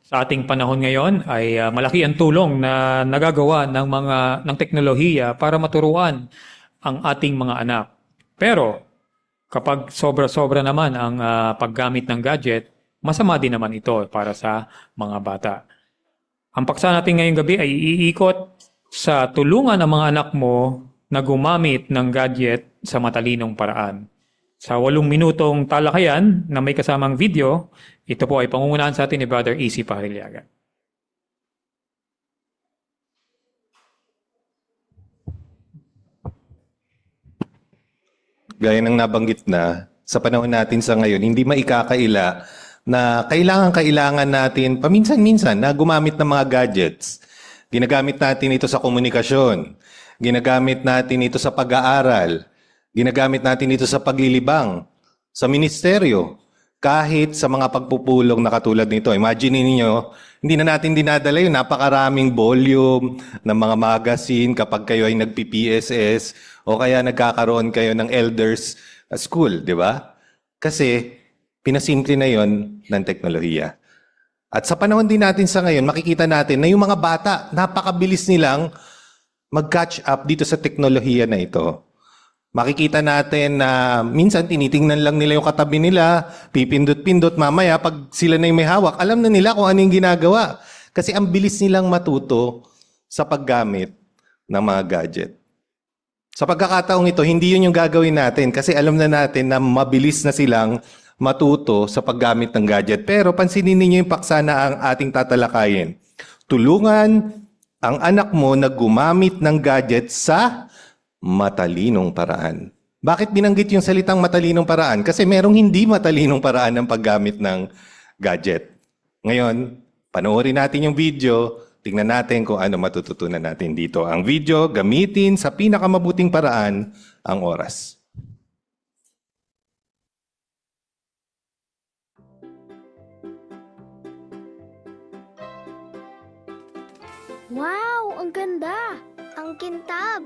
Sa ating panahon ngayon ay malaki ang tulong na nagagawa ng teknolohiya para maturuan ang ating mga anak. Pero kapag sobra-sobra naman ang paggamit ng gadget, masama din naman ito para sa mga bata. Ang paksa natin ngayong gabi ay iikot sa tulungan ng mga anak mo na gumamit ng gadget sa matalinong paraan. Sa 8 minutong talakayan na may kasamang video, ito po ay pangungunahan sa atin ni Brother AC Pahrilyaga. Gaya ng nabanggit na, sa panahon natin sa ngayon, hindi maikakaila na kailangan natin paminsan-minsan na gumamit ng mga gadgets. Ginagamit natin ito sa komunikasyon. Ginagamit natin ito sa pag-aaral. Ginagamit natin ito sa paglilibang, sa ministeryo, kahit sa mga pagpupulong na katulad nito. Imagine niyo, hindi na natin dinadala yung napakaraming volume ng mga magazine kapag kayo ay nagpi-PSS o kaya nagkakaroon kayo ng elders school, di ba? Kasi pinasimple na yon ng teknolohiya. At sa panahon din natin sa ngayon, makikita natin na yung mga bata, napakabilis nilang mag-catch up dito sa teknolohiya na ito. Makikita natin na minsan tinitingnan lang nila yung katabi nila, pipindot-pindot, mamaya pag sila na yung may hawak, alam na nila kung ano yung ginagawa. Kasi ang bilis nilang matuto sa paggamit ng mga gadget. Sa pagkakataong ito, hindi yun yung gagawin natin kasi alam na natin na mabilis na silang matuto sa paggamit ng gadget. Pero pansinin ninyo yung paksa na ang ating tatalakayin. Tulungan ang anak mo na gumamit ng gadget sa matalinong paraan. Bakit binanggit yung salitang matalinong paraan? Kasi merong hindi matalinong paraan ng paggamit ng gadget. Ngayon, panoorin natin yung video, tingnan natin kung ano matututunan natin dito. Ang video, gamitin sa pinakamabuting paraan ang oras. Wow! Ang ganda! Ang kintab!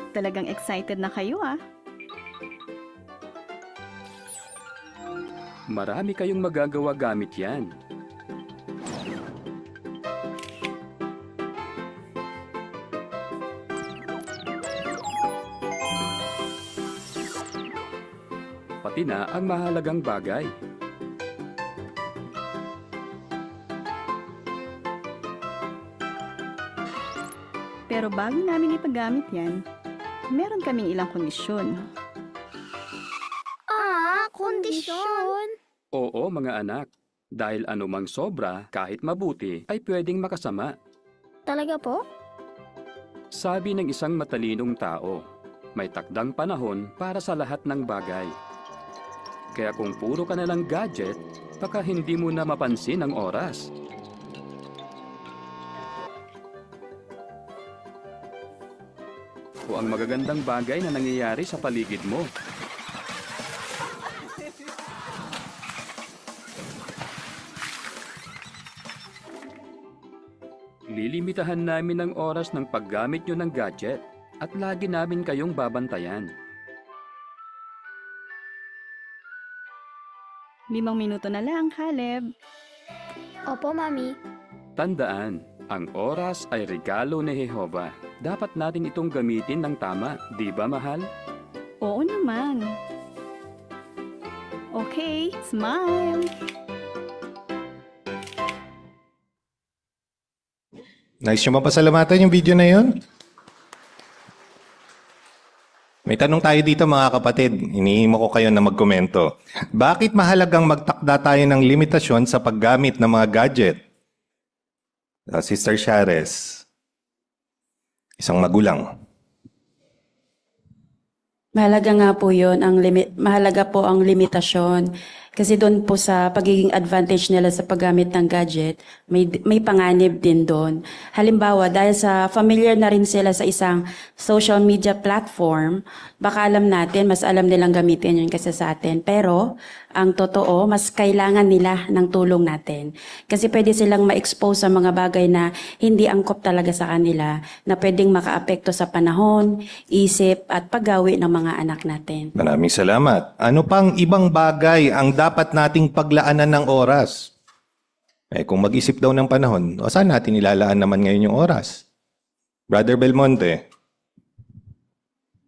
Talagang excited na kayo ah. Marami kayong magagawa gamit yan. Pati na ang mahalagang bagay. Pero bago namin ipagamit yan, meron kaming ilang kondisyon. Kondisyon? Oo mga anak, dahil anumang sobra kahit mabuti ay pwedeng makasama. Talaga po? Sabi ng isang matalinong tao, may takdang panahon para sa lahat ng bagay. Kaya kung puro ka na lang gadget, baka hindi mo na mapansin ang oras. O ang magagandang bagay na nangyayari sa paligid mo. Lilimitahan namin ang oras ng paggamit nyo ng gadget at lagi namin kayong babantayan. 5 minuto na lang, Caleb. Opo, Mami. Tandaan, ang oras ay regalo ni Jehova. Dapat natin itong gamitin ng tama, di ba mahal? Oo naman. Okay, smile. Nice yung mapasalamatan yung video na yun. May tanong tayo dito mga kapatid. Inihimo ko kayo na magkomento. Bakit mahalagang magtakda tayo ng limitasyon sa paggamit ng mga gadget? Sister Shares, isang magulang. Mahalaga nga po yun, mahalaga po ang limitasyon. Kasi doon po sa pagiging advantage nila sa paggamit ng gadget, may panganib din doon. Halimbawa, dahil sa familiar na rin sila sa isang social media platform, baka alam natin, mas alam nilang gamitin yun kasi sa atin. Pero, ang totoo, mas kailangan nila ng tulong natin. Kasi pwede silang ma-expose sa mga bagay na hindi angkop talaga sa kanila, na pwedeng makaapekto sa panahon, isip, at paggawi ng mga anak natin. Maraming salamat. Ano pang ibang bagay ang dapat nating paglaanan ng oras? Kung mag-isip daw ng panahon, saan natin ilalaan naman ngayon yung oras? Brother Belmonte.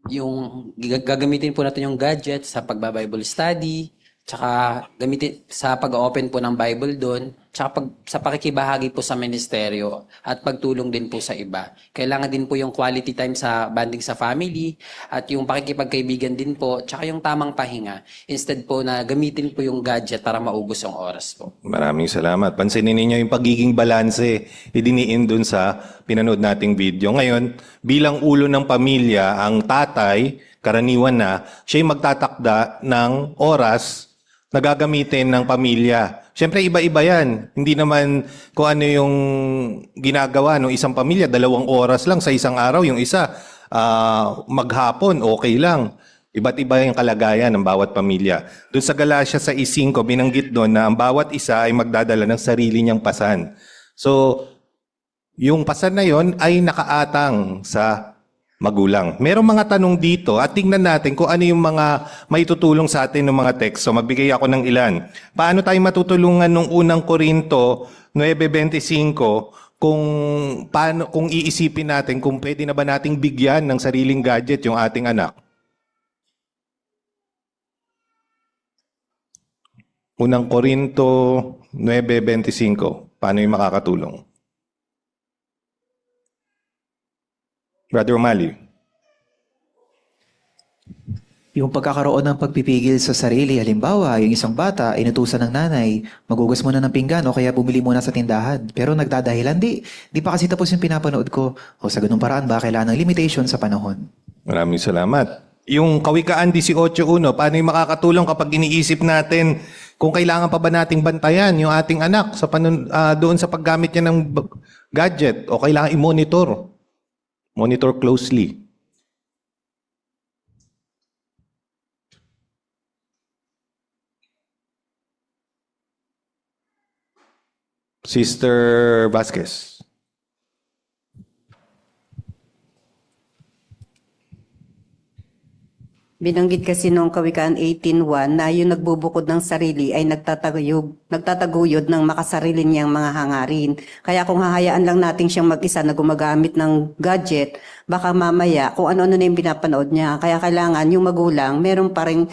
Yung gagamitin po natin yung gadget sa pagba-Bible study, tsaka gamitin sa pag-open po ng Bible doon, tsaka sa pakikibahagi po sa ministeryo at pagtulong din po sa iba. Kailangan din po yung quality time sa banding sa family at yung pakikipagkaibigan din po, tsaka yung tamang pahinga. Instead po na gamitin po yung gadget para maubos yung oras po. Maraming salamat. Pansinin ninyo yung pagiging balanse, idiniin dun sa pinanood nating video. Ngayon, bilang ulo ng pamilya, ang tatay, karaniwan na, siya'y magtatakda ng oras na gagamitin ng pamilya. Siyempre, iba-iba yan. Hindi naman kung ano yung ginagawa ng isang pamilya, 2 oras lang sa isang araw. Yung isa, maghapon, okay lang. Iba't iba yung kalagayan ng bawat pamilya. Doon sa Galatia sa 5, binanggit doon na ang bawat isa ay magdadala ng sarili niyang pasan. So, yung pasan na yon ay nakaatang sa magulang. Merong mga tanong dito at tingnan natin kung ano yung mga maitutulong sa atin ng mga teksto. Magbigay ako ng ilan. Paano tayo matutulungan nung unang Korinto 9:25 kung iisipin natin kung pwede na ba nating bigyan ng sariling gadget yung ating anak? Unang Korinto 9:25. Paano yung makakatulong? Brother O'Malley. Yung pagkakaroon ng pagpipigil sa sarili, halimbawa, yung isang bata, inutusan ng nanay, magugas muna ng pinggan o kaya bumili muna sa tindahan. Pero nagdadahilan, di pa kasi tapos yung pinapanood ko. O sa ganung paraan ba, kailangan ng limitation sa panahon. Maraming salamat. Yung Kawikaan 18:1, paano yung makakatulong kapag iniisip natin kung kailangan pa ba nating bantayan yung ating anak sa doon sa paggamit niya ng gadget o kailangan i-monitor? Monitor closely. Sister Vasquez. Binanggit kasi noong Kawikaan 18:1 na yung nagbubukod ng sarili ay nagtataguyod ng makasarili niyang mga hangarin. Kaya kung hahayaan lang natin siyang mag-isa na gumagamit ng gadget, baka mamaya kung ano-ano na yung pinapanood niya. Kaya kailangan yung magulang, meron pa rin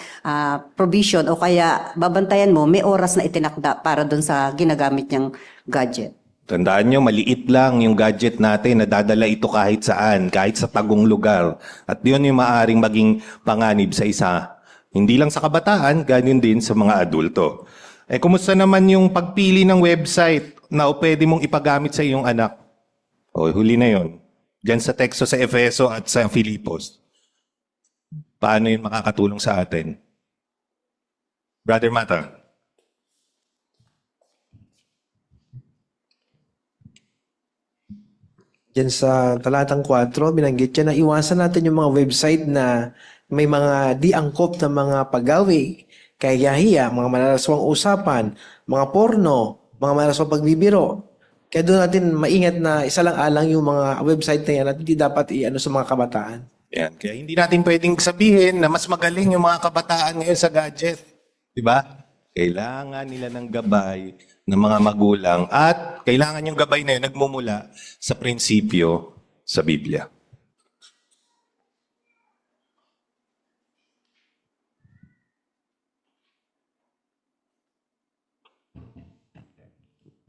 provision o kaya babantayan mo, may oras na itinakda para dun sa ginagamit niyang gadget. Tandaan nyo, maliit lang yung gadget natin, nadadala ito kahit saan, kahit sa tagong lugar. At yun yung maaaring maging panganib sa isa. Hindi lang sa kabataan, ganyan din sa mga adulto. Kumusta naman yung pagpili ng website na pwede mong ipagamit sa iyong anak? Huli na yon. Diyan sa teksto sa Efeso at sa Filipos. Paano yun makakatulong sa atin? Brother Mata. Diyan sa talatang 4, binanggit niya na iwasan natin yung mga website na may mga di angkop na mga paggawi, kahihiya, mga malalaswang usapan, mga porno, mga malalaswang pagbibiro. Kaya doon natin maingat na isa lang alang yung mga website na yan at hindi dapat i-ano sa mga kabataan. Yan. Kaya hindi natin pwedeng sabihin na mas magaling yung mga kabataan ngayon sa gadget. Diba? Kailangan nila ng gabay ng mga magulang at kailangan yung gabay na yun nagmumula sa prinsipyo sa Biblia.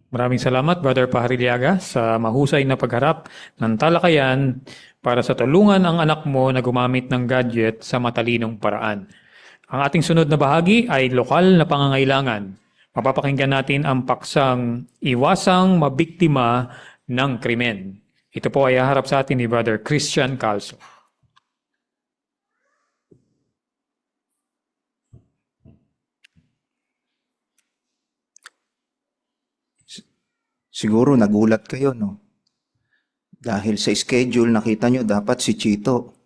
Maraming salamat, Brother Pahariliaga, sa mahusay na pagharap ng talakayan para sa tulungan ang anak mo na gumamit ng gadget sa matalinong paraan. Ang ating sunod na bahagi ay lokal na pangangailangan. Mapapakinggan natin ang paksang iwasang mabiktima ng krimen. Ito po ay haharap sa atin ni Brother Christian Calso. Siguro nagulat kayo, no? Dahil sa schedule, nakita nyo dapat si Chito.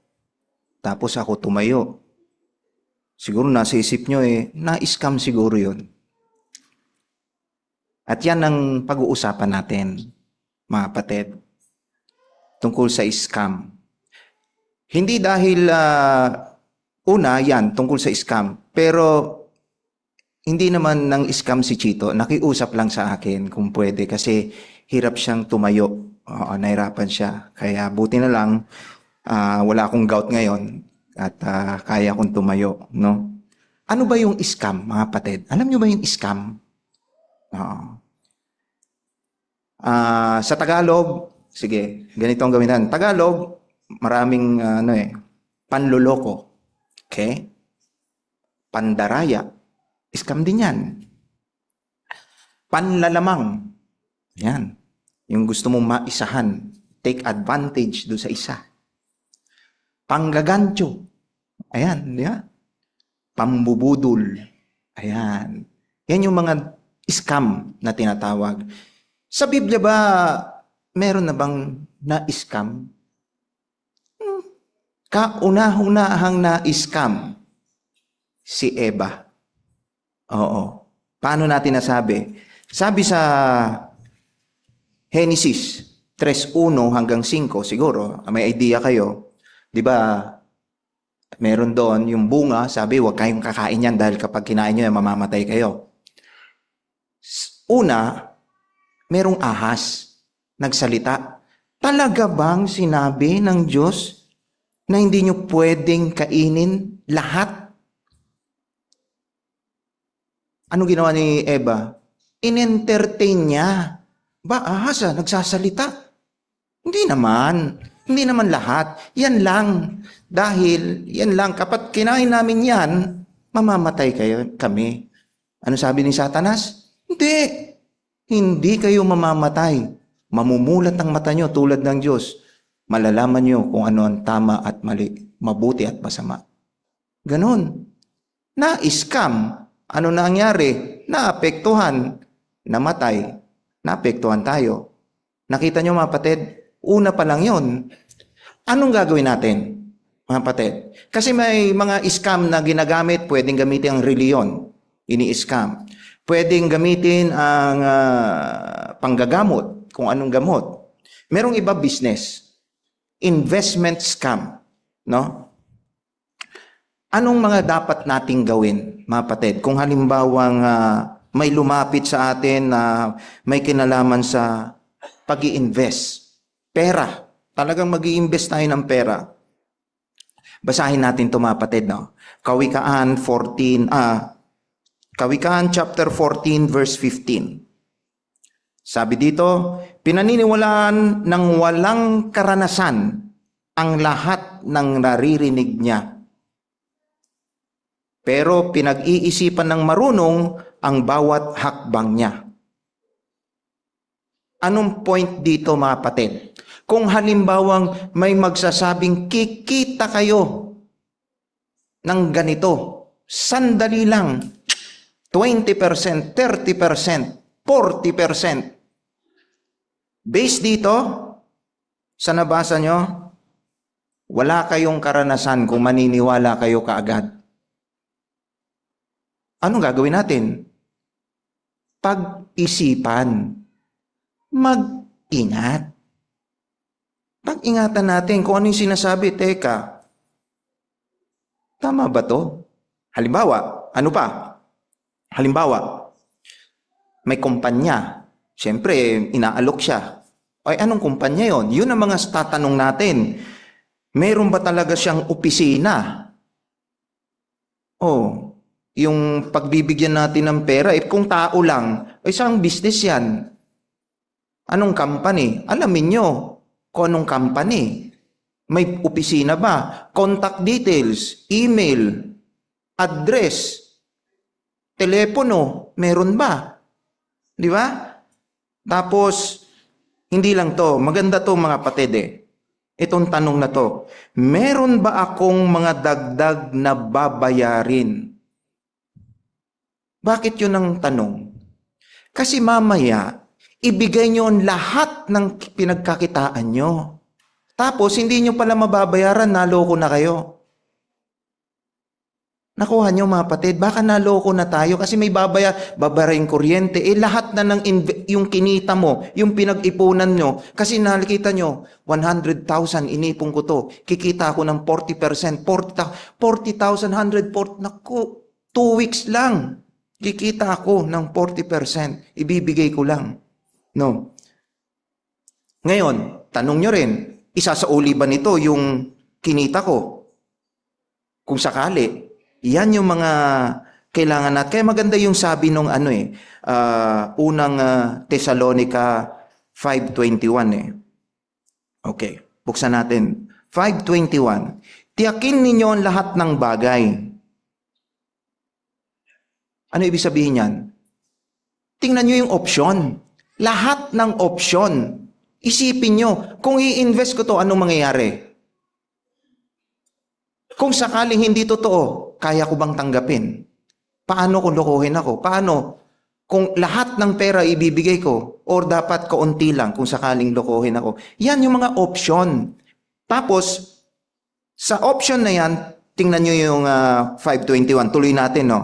Tapos ako tumayo. Siguro nasa isip nyo na-scam siguro yun. At yan ang pag-uusapan natin, mga kapatid, tungkol sa scam. Hindi dahil, una, yan, tungkol sa scam. Pero hindi naman nang scam si Chito, nakiusap lang sa akin kung pwede kasi hirap siyang tumayo. Oo, nahirapan siya. Kaya buti na lang, wala akong gout ngayon at kaya kong tumayo. No? Ano ba yung scam, mga kapatid? Alam nyo ba yung scam? Oo. Sa Tagalog, sige, ganito ang gawin natin. Tagalog, maraming panloloko. Okay? Pandaraya. Scam din yan. Panlalamang. Yan. Yung gusto mong maisahan. Take advantage do sa isa. Panggagancho. Ayan. Di ba? Pambubudol. Ayan. Yan yung mga scam na tinatawag. Sa Biblia ba, meron na bang na-scam? Kauna-unahang na-scam si Eva. Oo. Paano natin nasabi? Sabi sa Genesis 3:1 hanggang 5, siguro, may idea kayo. Di ba, meron doon yung bunga, sabi, huwag kayong kakain yan dahil kapag kinain nyo, mamamatay kayo. Una, merong ahas, nagsalita. Talaga bang sinabi ng Diyos na hindi nyo pwedeng kainin lahat? Ano ginawa ni Eva? In-entertain niya. Ba, ahas nagsasalita? Hindi naman. Hindi naman lahat. Yan lang. Dahil, yan lang. Kapag kinain namin yan, mamamatay kami. Ano sabi ni Satanas? Hindi. Hindi kayo mamamatay. Mamumulat ang mata nyo tulad ng Diyos. Malalaman nyo kung ano ang tama at mali, mabuti at masama. Ganon. Na-scam. Ano na nangyari? Naapektuhan. Namatay. Naapektuhan tayo. Nakita nyo mga kapatid? Una pa lang yun. Anong gagawin natin, mga kapatid? Kasi may mga scam na ginagamit, pwedeng gamitin ang reliyon. Ini-scam. Pwedeng gamitin ang panggagamot, kung anong gamot. Merong iba business. Investment scam. No? Anong mga dapat nating gawin, mga kapatid? Kung halimbawang may lumapit sa atin na may kinalaman sa pag-i-invest. Pera. Talagang mag-i-invest tayo ng pera. Basahin natin ito, mga kapatid. No? Kawikaan chapter 14 verse 15. Sabi dito, pinaniniwalaan ng walang karanasan ang lahat ng naririnig niya. Pero pinag-iisipan ng marunong ang bawat hakbang niya. Anong point dito, mga kapatid? Kung halimbawang may magsasabing kikita kayo ng ganito, sandali lang, 20%, 30%, 40%. Based dito, sa nabasa nyo, wala kayong karanasan kung maniniwala kayo kaagad. Anong gagawin natin? Pag-isipan. Mag-ingat. Pag-ingatan natin kung ano yung sinasabi. Teka, tama ba to? Halimbawa, ano pa? Halimbawa, may kumpanya. Siyempre, inaalok siya. Ay, anong kumpanya yon? Yun ang mga tatanong natin. Meron ba talaga siyang opisina? Oh, yung pagbibigyan natin ng pera, kung tao lang, ay isang business yan. Anong company? Alamin nyo kung anong company. May opisina ba? Contact details, email, address, telepono, meron ba? Di ba? Tapos, hindi lang to, maganda to mga kapatid Itong tanong na to, meron ba akong mga dagdag na babayarin? Bakit yun ang tanong? Kasi mamaya, ibigay nyo ang lahat ng pinagkakitaan nyo. Tapos, hindi nyo pala mababayaran, naloko na kayo. Nakuha nyo mga kapatid, baka naloko na tayo kasi may babayaring kuryente. Lahat na ng yung kinita mo, yung pinag-ipunan nyo, kasi nakikita nyo, 100,000 inipon ko to, kikita ako ng 40%, 40,000, 140,000, naku, 2 weeks lang. Kikita ako ng 40%, ibibigay ko lang. No. Ngayon, tanong nyo rin, isasauli ba nito yung kinita ko? Kung sakali, yan yung mga kailangan natin. Kaya maganda yung sabi nung unang Thessalonica 5:21 Okay, buksan natin. 5:21. Tiyakin ninyo ang lahat ng bagay. Ano ibig sabihin yan? Tingnan nyo yung option. Lahat ng option. Isipin nyo, kung i-invest ko to, anong mangyayari? Kung sakaling hindi totoo, kaya ko bang tanggapin? Paano kung lokohin ako? Paano kung lahat ng pera ibibigay ko? Or dapat kaunti lang kung sakaling lokohin ako? Yan yung mga option. Tapos, sa option na yan, tingnan nyo yung 5:21. Tuloy natin, no?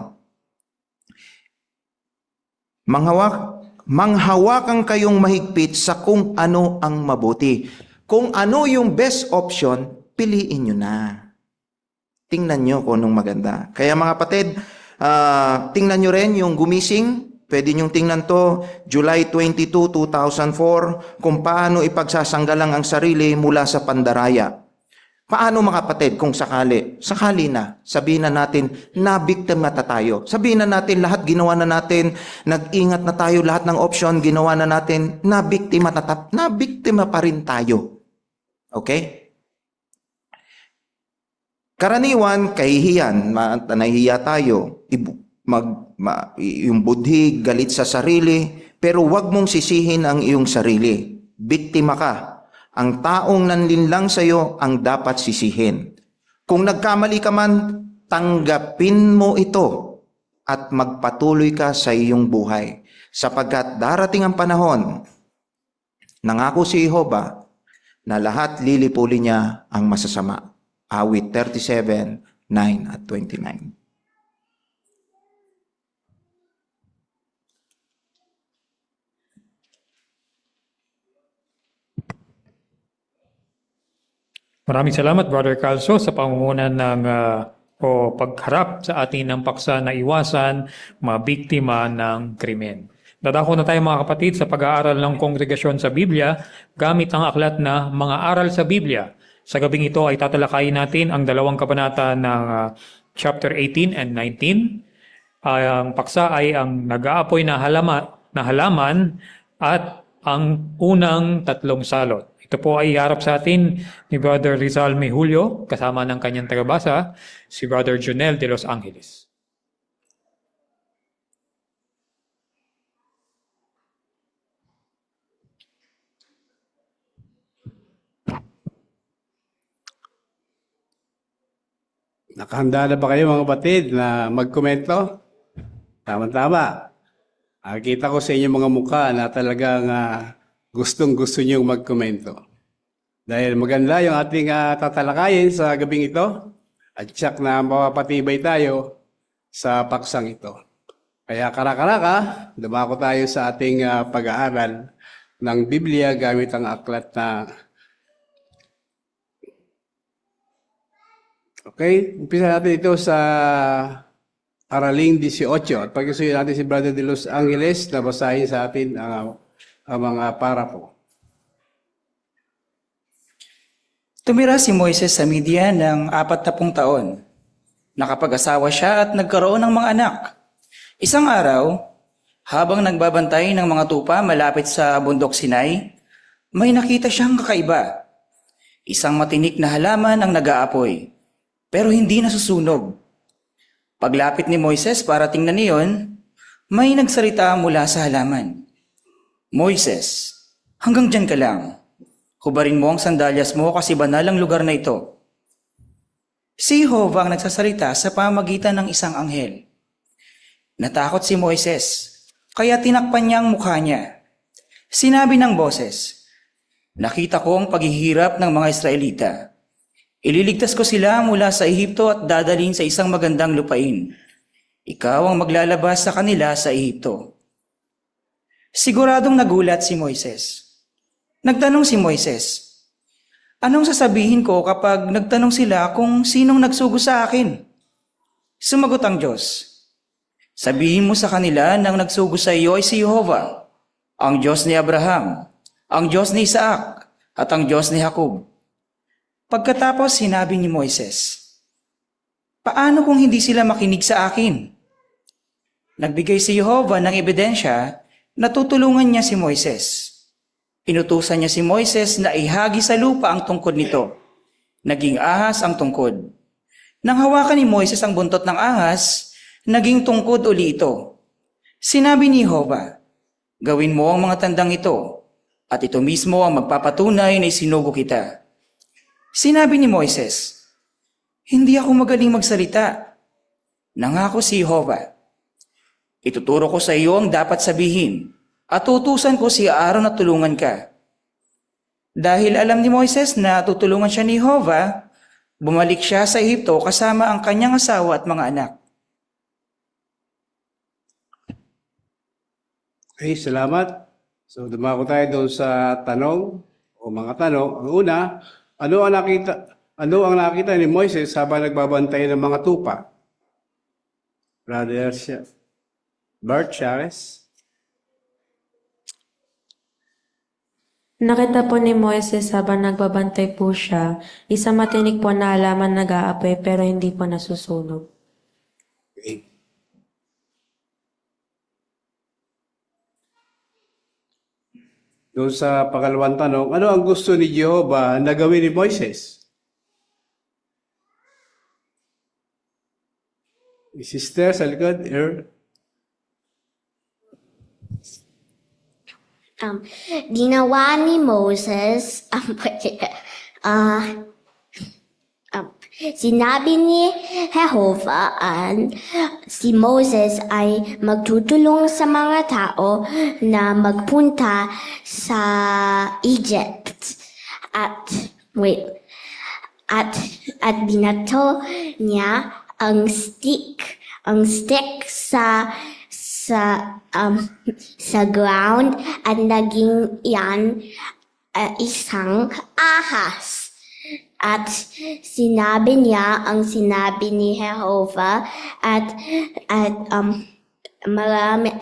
Manghawakan kayong mahigpit sa kung ano ang mabuti. Kung ano yung best option, piliin nyo na. Tingnan nyo kung anong maganda. Kaya mga kapatid, tingnan nyo rin yung gumising. Pwede nyo tingnan to, July 22, 2004, kung paano ipagsasanggalang ang sarili mula sa pandaraya. Paano mga kapatid kung sakali na, sabihin na natin, nabiktima na tayo. Sabihin na natin, lahat ginawa na natin, nag-ingat na tayo, lahat ng option ginawa na natin, nabiktima pa rin tayo. Okay? Karaniwan, kahihiyan, nahihiya tayo, yung budhi, galit sa sarili, pero wag mong sisihin ang iyong sarili. Biktima ka. Ang taong nanlinlang sa iyo ang dapat sisihin. Kung nagkamali ka man, tanggapin mo ito at magpatuloy ka sa iyong buhay. Sapagkat darating ang panahon, nangako si Jehovah na lahat lilipulin niya ang masasama. Awit 37:9 at 29. Maraming salamat, Brother Calso, sa pangunguna ng pagharap sa atin ng paksa na iwasan mabiktima ng krimen. Dadako na tayo mga kapatid sa pag-aaral ng kongregasyon sa Biblia gamit ang aklat na Mga Aral sa Biblia. Sa gabing ito ay tatalakayin natin ang 2 kabanata ng chapter 18 and 19. Ang paksa ay ang nag-aapoy na halaman at ang unang 3 salot. Ito po ay harap sa atin ni Brother Rizal Mejulio, kasama ng kanyang tagabasa, si Brother Jonel de Los Angeles. Nakahanda na ba kayo mga kapatid na magkomento? Tama-tama. Kita ko sa inyong mga mukha na talagang gustong-gusto niyong magkomento. Dahil maganda yung ating tatalakayin sa gabing ito at tiyak na mapapatibay tayo sa paksang ito. Kaya karaka-raka, dumako tayo sa ating pag-aaral ng Biblia gamit ang aklat na... Okay, umpisa natin ito sa Araling 18. At pag-isuyin natin si Brother de Los Angeles na basahin sa atin ang mga parapo. Tumira si Moises sa Midian ng 40 taon. Nakapag-asawa siya at nagkaroon ng mga anak. Isang araw, habang nagbabantay ng mga tupa malapit sa bundok Sinai, may nakita siyang kakaiba. Isang matinik na halaman ang nag-aapoy, pero hindi nasusunog. Paglapit ni Moises para tingnan niyon, may nagsalita mula sa halaman. Moises, hanggang dyan ka lang. Hubarin mo ang sandalyas mo kasi banal ang lugar na ito. Si Jehovah ang nagsasalita sa pamagitan ng isang anghel. Natakot si Moises, kaya tinakpan niya ang mukha niya. Sinabi ng boses, nakita ko ang paghihirap ng mga Israelita. Ililigtas ko sila mula sa Ehipto at dadalhin sa isang magandang lupain. Ikaw ang maglalabas sa kanila sa Ehipto. Siguradong nagulat si Moises. Nagtanong si Moises, anong sasabihin ko kapag nagtanong sila kung sinong nagsugo sa akin? Sumagot ang Diyos, Sabihin mo sa kanila nang nagsugo sa iyo ay si Jehovah, ang Diyos ni Abraham, ang Diyos ni Isaac, at ang Diyos ni Jacob. Pagkatapos sinabi ni Moises, paano kung hindi sila makinig sa akin? Nagbigay si Jehovah ng ebidensya na tutulungan niya si Moises. Inutusan niya si Moises na ihagi sa lupa ang tungkod nito. Naging ahas ang tungkod. Nang hawakan ni Moises ang buntot ng ahas, naging tungkod uli ito. Sinabi ni Jehovah, gawin mo ang mga tandang ito, at ito mismo ang magpapatunay na isinugo kita. Sinabi ni Moises, hindi ako magaling magsalita. Nangako si Jehovah, ituturo ko sa iyo ang dapat sabihin, at tutusan ko si Aaron na tulungan ka. Dahil alam ni Moises na tutulungan siya ni Jehovah, bumalik siya sa Ehipto kasama ang kanyang asawa at mga anak. Okay, salamat. So dumako tayo doon sa tanong o mga tanong. Ang una, ano ang nakita ni Moises habang nagbabantay ng mga tupa? Brother Bart Chavez. Nakita po ni Moises habang nagbabantay po siya, isang matinik po na halaman nag-aapoy pero hindi po nasusunog. Okay. Doon sa pangalawang tanong, ano ang gusto ni Jehovah na gawin ni Moises? Sister sa likod, Ginawa ni Moses, sinabi ni Jehovah si Moses ay magtutulong sa mga tao na magpunta sa Egypt. At binato niya ang stick sa ground at naging yan isang ahas. At sinabi niya ang sinabi ni Jehovah at marami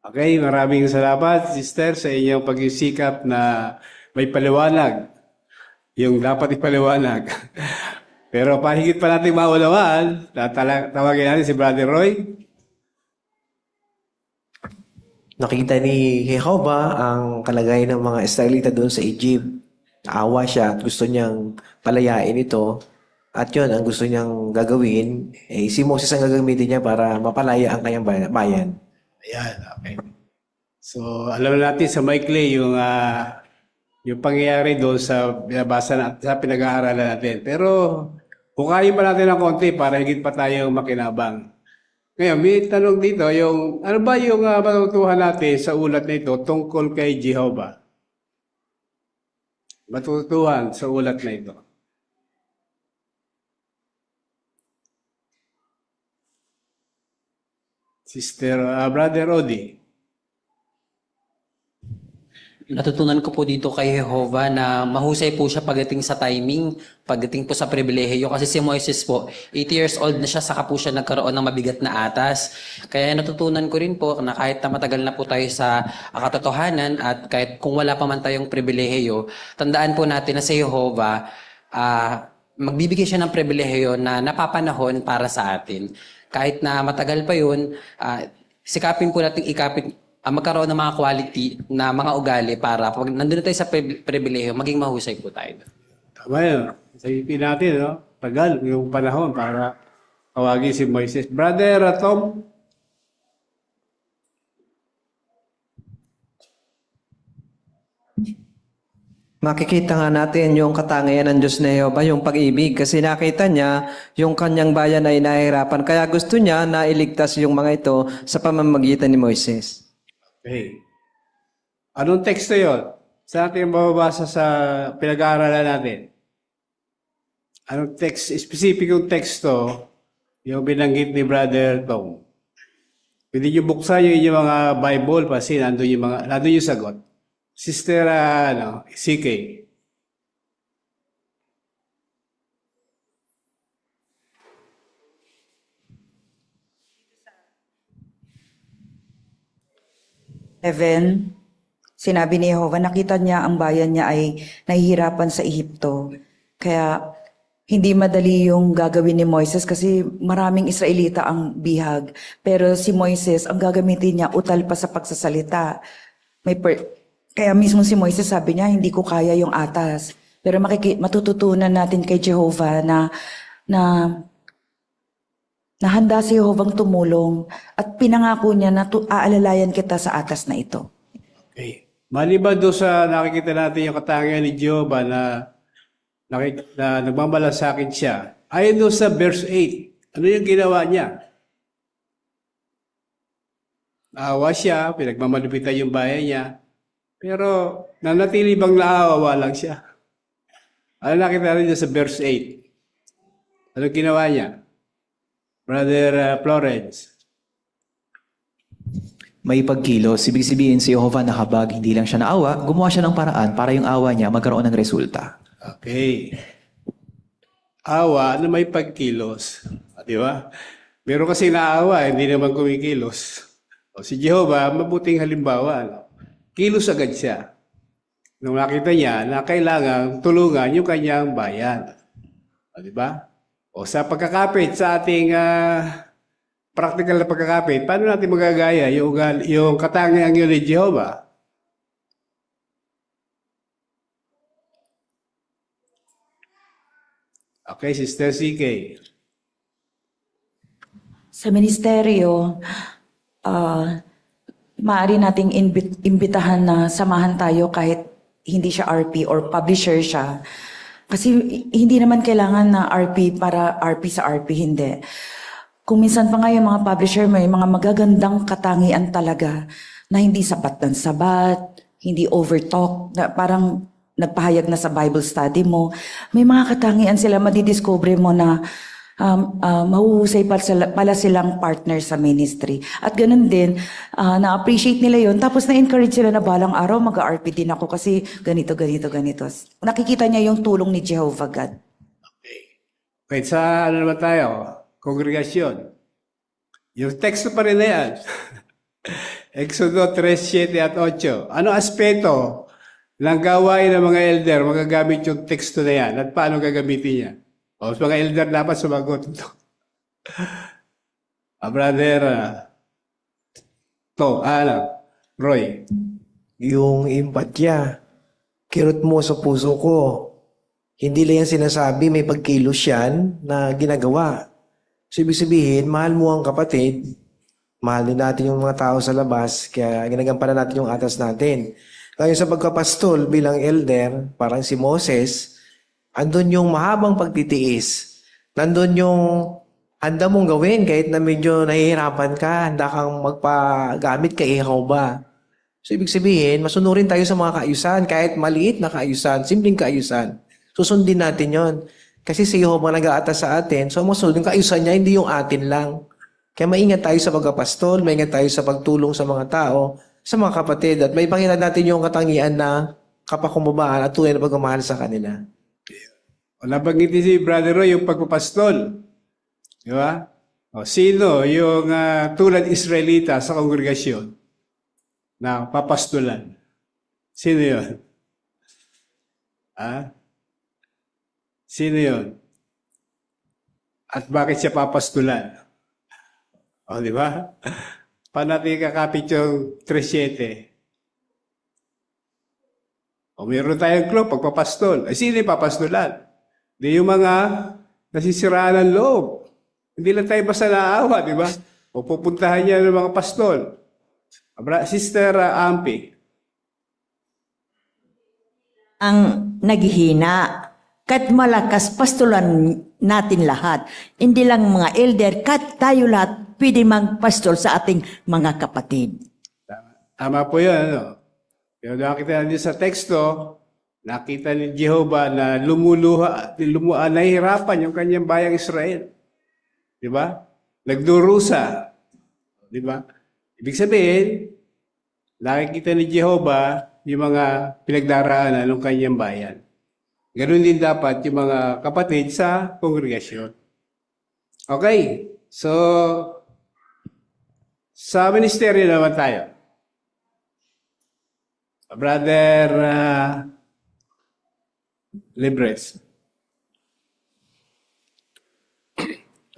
Okay, maraming salamat, sister, sa inyong pagsisikap na may paliwanag. Yung dapat ipaliwanag. Pero pahigit pa natin maunawaan, tawagin natin si Brother Roy. Nakita ni Jehovah ang kalagayan ng mga Israelita doon sa Egypt. Naawa siya at gusto niyang palayain ito. At yun, ang gusto niyang gagawin, si Moses ang gagamitin niya para mapalaya ang kanyang bayan. Ayan, okay. So, alam natin sa maikli yung pangyayari doon sa binabasa sa pinag-aaralan natin. Pero, hukayin pa natin ng konti para higit pa tayong makinabang. Ngayon, may tanong dito, ano ba yung matutuhan natin sa ulat na ito tungkol kay Jehovah? Matutuhan sa ulat na ito. Brother Odi. Natutunan ko po dito kay Jehovah na mahusay po siya pagdating sa timing, pagdating po sa pribilehiyo. Kasi si Moises po, 80 years old na siya, saka po siya nagkaroon ng mabigat na atas. Kaya natutunan ko rin po na kahit na matagal na po tayo sa katotohanan at kahit kung wala pa man tayong pribilehiyo, tandaan po natin na si Jehovah, magbibigay siya ng pribilehiyo na napapanahon para sa atin. Kahit na matagal pa yun, sikapin po natin magkaroon ng mga quality na mga ugali para pag nandun tayo sa pribilehiyo, maging mahusay po tayo. Tama yun. Isipin natin, no? Tagal yung panahon para tawagin si Moises. Brother Tom? Makikita nga natin yung katangian ng Diyos na Jehovah, yung pag-ibig. Kasi nakita niya yung kanyang bayan ay nahihirapan. Kaya gusto niya na iligtas yung mga ito sa pamamagitan ni Moises. Okay. Anong teksto yun? Saan natin mababasa sa pinag-aaralan natin? Anong text, specificong teksto yung binanggit ni Brother Tom? Pwede nyo buksan yung inyong mga Bible kasi nandun yung sagot. Sister, CK. 7, sinabi ni Jehovah, nakita niya ang bayan niya ay nahihirapan sa Ehipto. Kaya hindi madali yung gagawin ni Moises kasi maraming Israelita ang bihag. Pero si Moises, ang gagamitin niya, utal pa sa pagsasalita. Kaya mismo si Moises sabi niya, hindi ko kaya yung atas. Pero matututunan natin kay Jehovah na handa si Jehovah tumulong at pinangako niya na aalalayan kita sa atas na ito. Okay. Maliban doon sa nakikita natin yung katangian ni Jehovah na nagmamalasakit siya, ayon doon sa verse 8, ano yung ginawa niya? Naawa siya, pinagmamalupitan yung bayan niya, pero nanatili bang naawa lang siya? Ano nakita rin sa verse 8? Ano ginawa niya? Brother Florence. May pagkilos, ibig sabihin si Jehovah nakabag, hindi lang siya naawa, gumawa siya ng paraan para yung awa niya magkaroon ng resulta. Okay. Awa na may pagkilos. Di ba? Meron kasi naawa, hindi naman kumikilos. O, si Jehovah, mabuting halimbawa. No? Kilos agad siya. Nung nakita niya na kailangan tulungan yung kanyang bayan. O, di ba? O sa pagkakapit sa ating practical na pagkakapit, paano natin magagaya yung katangian yun ni Jehovah? Okay, Sister CK. Sa ministeryo, maaari nating imbitahan na samahan tayo kahit hindi siya RP or publisher siya. Kasi hindi naman kailangan na RP para RP sa RP, hindi. Kung minsan pa nga yung mga publisher, may mga magagandang katangian talaga na hindi sabat ng sabat, hindi overtalk, na parang nagpahayag na sa Bible study mo. May mga katangian sila, madidiscover mo na mahuhusay pala silang partner sa ministry. At ganun din, na-appreciate nila yon. Tapos na-encourage sila na balang araw, mag-RP din ako kasi ganito. Nakikita niya yung tulong ni Jehovah God. Okay, sa ano naman tayo? Kongregasyon. Yung teksto pa rin na yan. Exodo 3:7 at 8. Ano aspeto ng gawain ng mga elder magagamit yung teksto na yan? At paano gagamitin niya? O, mga elder dapat sumagot ito. Brother, Roy. Yung empatya, kirot mo sa puso ko. Hindi lang yan sinasabi, may pagkilos yan na ginagawa. So, ibig sabihin, mahal mo ang kapatid, mahal din natin yung mga tao sa labas, kaya ginagampanan natin yung atas natin. Ngayon sa pagkapastol bilang elder, parang si Moses, andun yung mahabang pagtitiis. Nandun yung handa mong gawin kahit na medyo nahihirapan ka, handa kang magpagamit kay Jehovah. So, ibig sabihin, masunurin tayo sa mga kaayusan, kahit maliit na kaayusan, simpleng kaayusan. Susundin natin yon. Kasi si Jehovah nag-aatas sa atin, so masunod yung kaayusan niya, hindi yung atin lang. Kaya maingat tayo sa pagkapastol, maingat tayo sa pagtulong sa mga tao, sa mga kapatid, at may pakita natin yung katangian na kapakumbabaan at tunay na pagmamahal sa kanila. Nabanggit si Brother Roy yung pagpapastol. Di ba? O, sino yung tulad Israelita sa kongregasyon na papastulan? Sino yun? Sino yun? At bakit siya papastulan? O, di ba? Paano natin kakapit yung 3:7? O, meron tayong club, pagpapastol. Ay, sino yung papastulan? Di yung mga nasisiraan ng loob. Hindi lang tayo basta naawa, di ba? O pupuntahan niya ng mga pastol. Sister Ampi. Ang naghihina, kahit malakas, pastolan natin lahat. Hindi lang mga elder, kahit tayo lahat, pwede magpastol sa ating mga kapatid. Tama po yun, ano? Yung nakita niyo sa teksto, nakita ni Jehovah na nahihirapan yung kanyang bayang Israel. Di ba? Nagdurusa. Di ba? Ibig sabihin, nakikita ni Jehovah yung mga pinagdaraanan ng kanyang bayan. Ganun din dapat yung mga kapatid sa kongregasyon. Okay. So, sa ministeryo naman tayo. Brother Libres.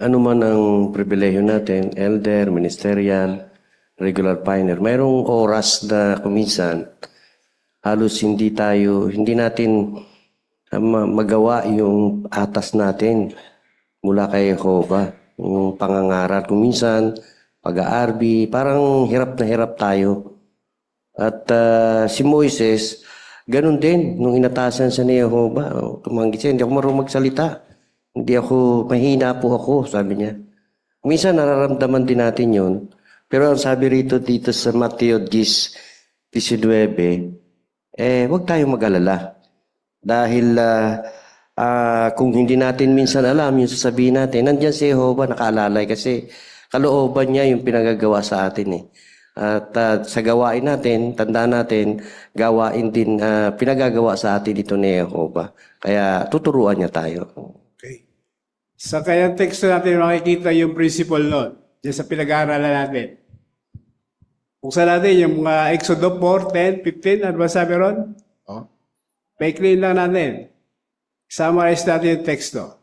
Ano man ang pribilehiyo natin, elder, ministerial, regular pioneer, mayroong oras na kuminsan halos hindi natin magawa yung atas natin mula kay Jehovah. Yung pangangaral kuminsan, pag-aarbi, parang hirap na hirap tayo. At si Moises, ganun din, nung inatasan sa ni Jehovah, tumanggi siya, hindi ako marunong magsalita. Mahina po ako, sabi niya. Minsan nararamdaman din natin yun. Pero ang sabi rito dito sa Mateo 10:19, huwag tayong mag-alala. Dahil kung hindi natin minsan alam yung sasabihin natin, nandiyan si Jehovah nakaalalay kasi kalooban niya yung pinagagawa sa atin eh. At sa gawain natin, tandaan natin, gawain din pinagagawa sa atin ito ni Jehovah. Kaya tuturuan niya tayo. Sa kaya teksto natin makikita yung principle nun. Diyan sa pinag-aaralan natin. Buksan natin yung mga Exodo 4, 10, 15. Ano ba sabi ron? Paikliin lang natin. Summarize natin yung teksto.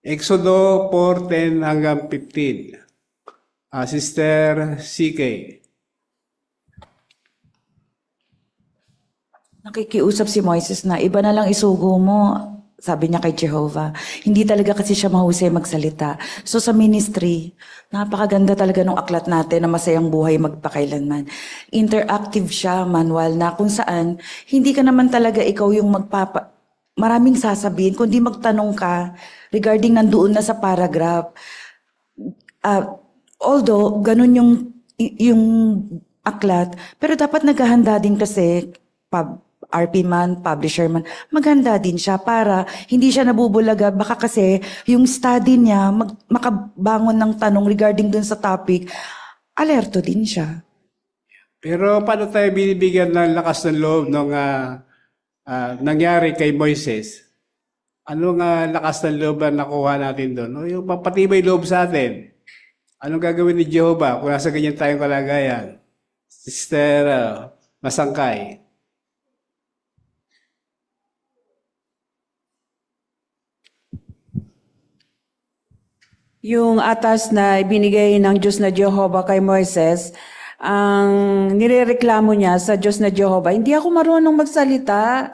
Exodo 4, 10 hanggang 15. Sister CK. Nakikiusap si Moises na iba na lang isugo mo. Sabi niya kay Jehovah. Hindi talaga kasi siya mahusay magsalita. So sa ministry, napakaganda talaga ng aklat natin na masayang buhay magpakailanman. Interactive siya, manual na kung saan hindi ka naman talaga ikaw yung maraming sasabihin, kundi magtanong ka regarding nandoon na sa paragraph. Although, ganun yung aklat, pero dapat naghahanda din kasi RP man, publisher man, maganda din siya para hindi siya nabubulaga. Baka kasi yung study niya, makabangon ng tanong regarding dun sa topic, alerto din siya. Pero paano tayo binibigyan ng lakas ng loob ng nangyari kay Moises? Anong lakas ng loob na nakuha natin doon? O yung papatibay loob sa atin. Anong gagawin ni Jehovah kung nasa ganyan tayong kalagayan? Sister Masangkay. Yung atas na ibinigay ng Diyos na Jehovah kay Moises, ang nirereklamo niya sa Diyos na Jehovah, hindi ako marunong magsalita.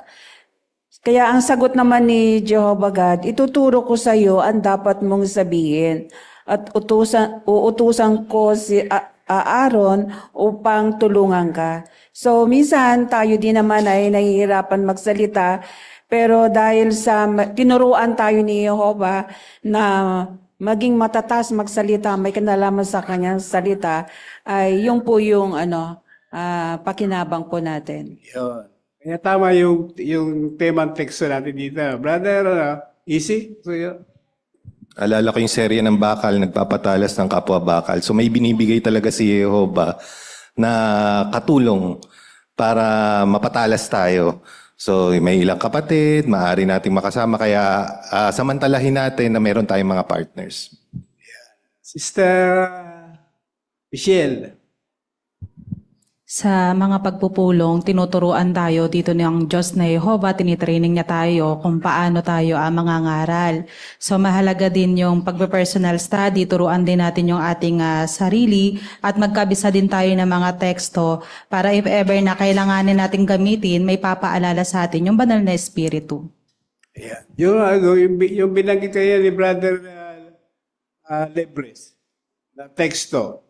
Kaya ang sagot naman ni Jehovah God, ituturo ko sa iyo ang dapat mong sabihin. At uutusan ko si Aaron upang tulungan ka. So minsan tayo din naman ay nahihirapan magsalita, pero dahil sa tinuruan tayo ni Jehovah na maging matatas magsalita, may kinalaman sa kanyang salita, ay yung po yung pakinabang po natin. Yun. Kaya tama yung temang teksto natin dito. Brother, easy? So, Alala ko yung serye ng bakal, nagpapatalas ng kapwa bakal. So may binibigay talaga si Jehovah na katulong para mapatalas tayo. So may ilang kapatid, maaari nating makasama, kaya samantalahin natin na meron tayong mga partners. Sister Michelle. Sa mga pagpupulong, tinuturuan tayo dito ng Diyos na Jehovah, tinitraining niya tayo kung paano tayo ang mangangaral. So mahalaga din yung pagpe-personal study, turuan din natin yung ating sarili at magkabisa din tayo ng mga teksto para if ever na kailanganin nating gamitin, may papaalala sa atin yung banal na espiritu. Yeah. Yung binanggit kayo ni Brother Lebres na teksto,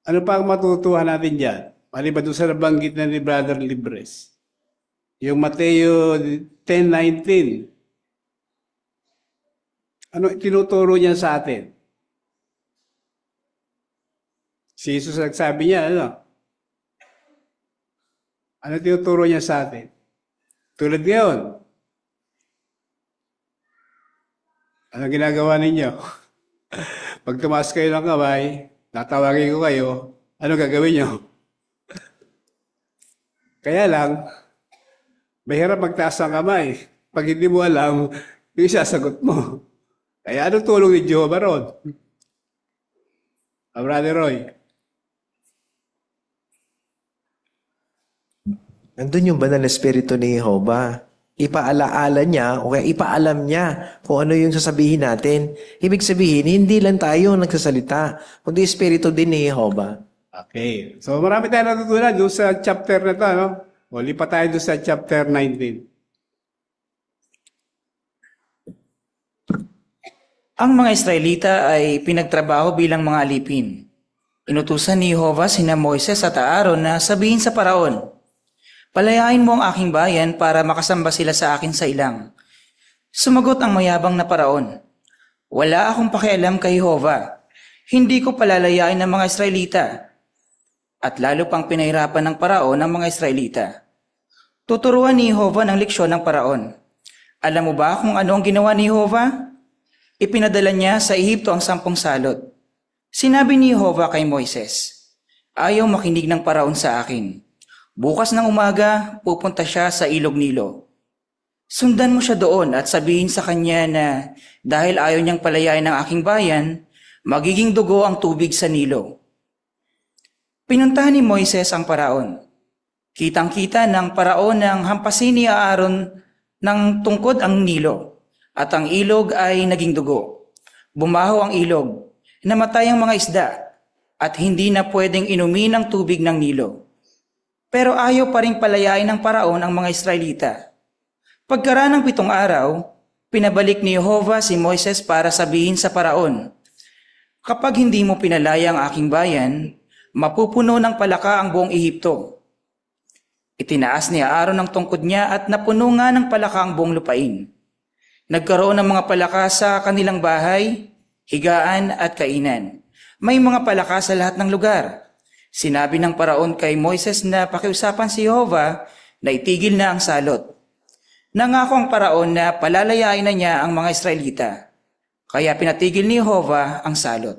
ano pa ang matutuhan natin dyan? Maliban doon sa nabanggit na ni Brother Libres. Yung Mateo 10:19. Ano tinuturo niya sa atin? Si Jesus nagsabi niya, ano? Ano tinuturo niya sa atin? Tulad ngayon. Ano ginagawa ninyo? Pag tumaas kayo ng kamay, natawagin ko kayo, ano gagawin niyo? Kaya lang, mahirap magtaas ng kamay. Pag hindi mo alam, yung isasagot mo. Kaya anong tulong ni Jehovah ron? Brother Roy. Nandun yung banal na espiritu ni Jehovah. Ipaalaala niya o kaya ipaalam niya kung ano yung sasabihin natin. Ibig sabihin, hindi lang tayo nagsasalita, kundi espiritu din ni Jehovah. Okay. So marami tayong natutunan doon sa chapter na to, no? O lipat tayo doon sa chapter 19. Ang mga Israelita ay pinagtrabaho bilang mga alipin. Inutusan ni Jehovah sina Moises at Aaron na sabihin sa Paraon, "Palayain mo ang aking bayan para makasamba sila sa akin sa ilang." Sumagot ang mayabang na Paraon, "Wala akong pakialam kay Jehovah. Hindi ko palalayain ng mga Israelita." At lalo pang pinahirapan ng Paraon ang mga Israelita. Tuturuan ni Jehovah ng leksyon ng Paraon. Alam mo ba kung ano ang ginawa ni Jehovah? Ipinadala niya sa Ehipto ang 10 salot. Sinabi ni Jehovah kay Moises, "Ayaw makinig ng Paraon sa akin. Bukas ng umaga, pupunta siya sa ilog Nilo. Sundan mo siya doon at sabihin sa kanya na dahil ayaw niyang palayain ang aking bayan, magiging dugo ang tubig sa Nilo." Pinuntahan ni Moises ang Paraon. Kitang-kita ng Paraon nang hampasin ni Aaron ng tungkod ang Nilo at ang ilog ay naging dugo. Bumaho ang ilog, namatay ang mga isda at hindi na pwedeng inumin ang tubig ng Nilo. Pero ayaw pa rin palayain ng Paraon ang mga Israelita. Pagkaraan ng 7 araw, pinabalik ni Jehovah si Moises para sabihin sa Paraon, "Kapag hindi mo pinalaya ang aking bayan, mapupuno ng palaka ang buong Ehipto." Itinaas ni Aaron ang tungkod niya at napuno nga ng palaka ang buong lupain. Nagkaroon ng mga palaka sa kanilang bahay, higaan at kainan. May mga palaka sa lahat ng lugar. Sinabi ng Paraon kay Moises na pakiusapan si Jehovah na itigil na ang salot. Nangako ang Paraon na palalayain na niya ang mga Israelita. Kaya pinatigil ni Jehovah ang salot.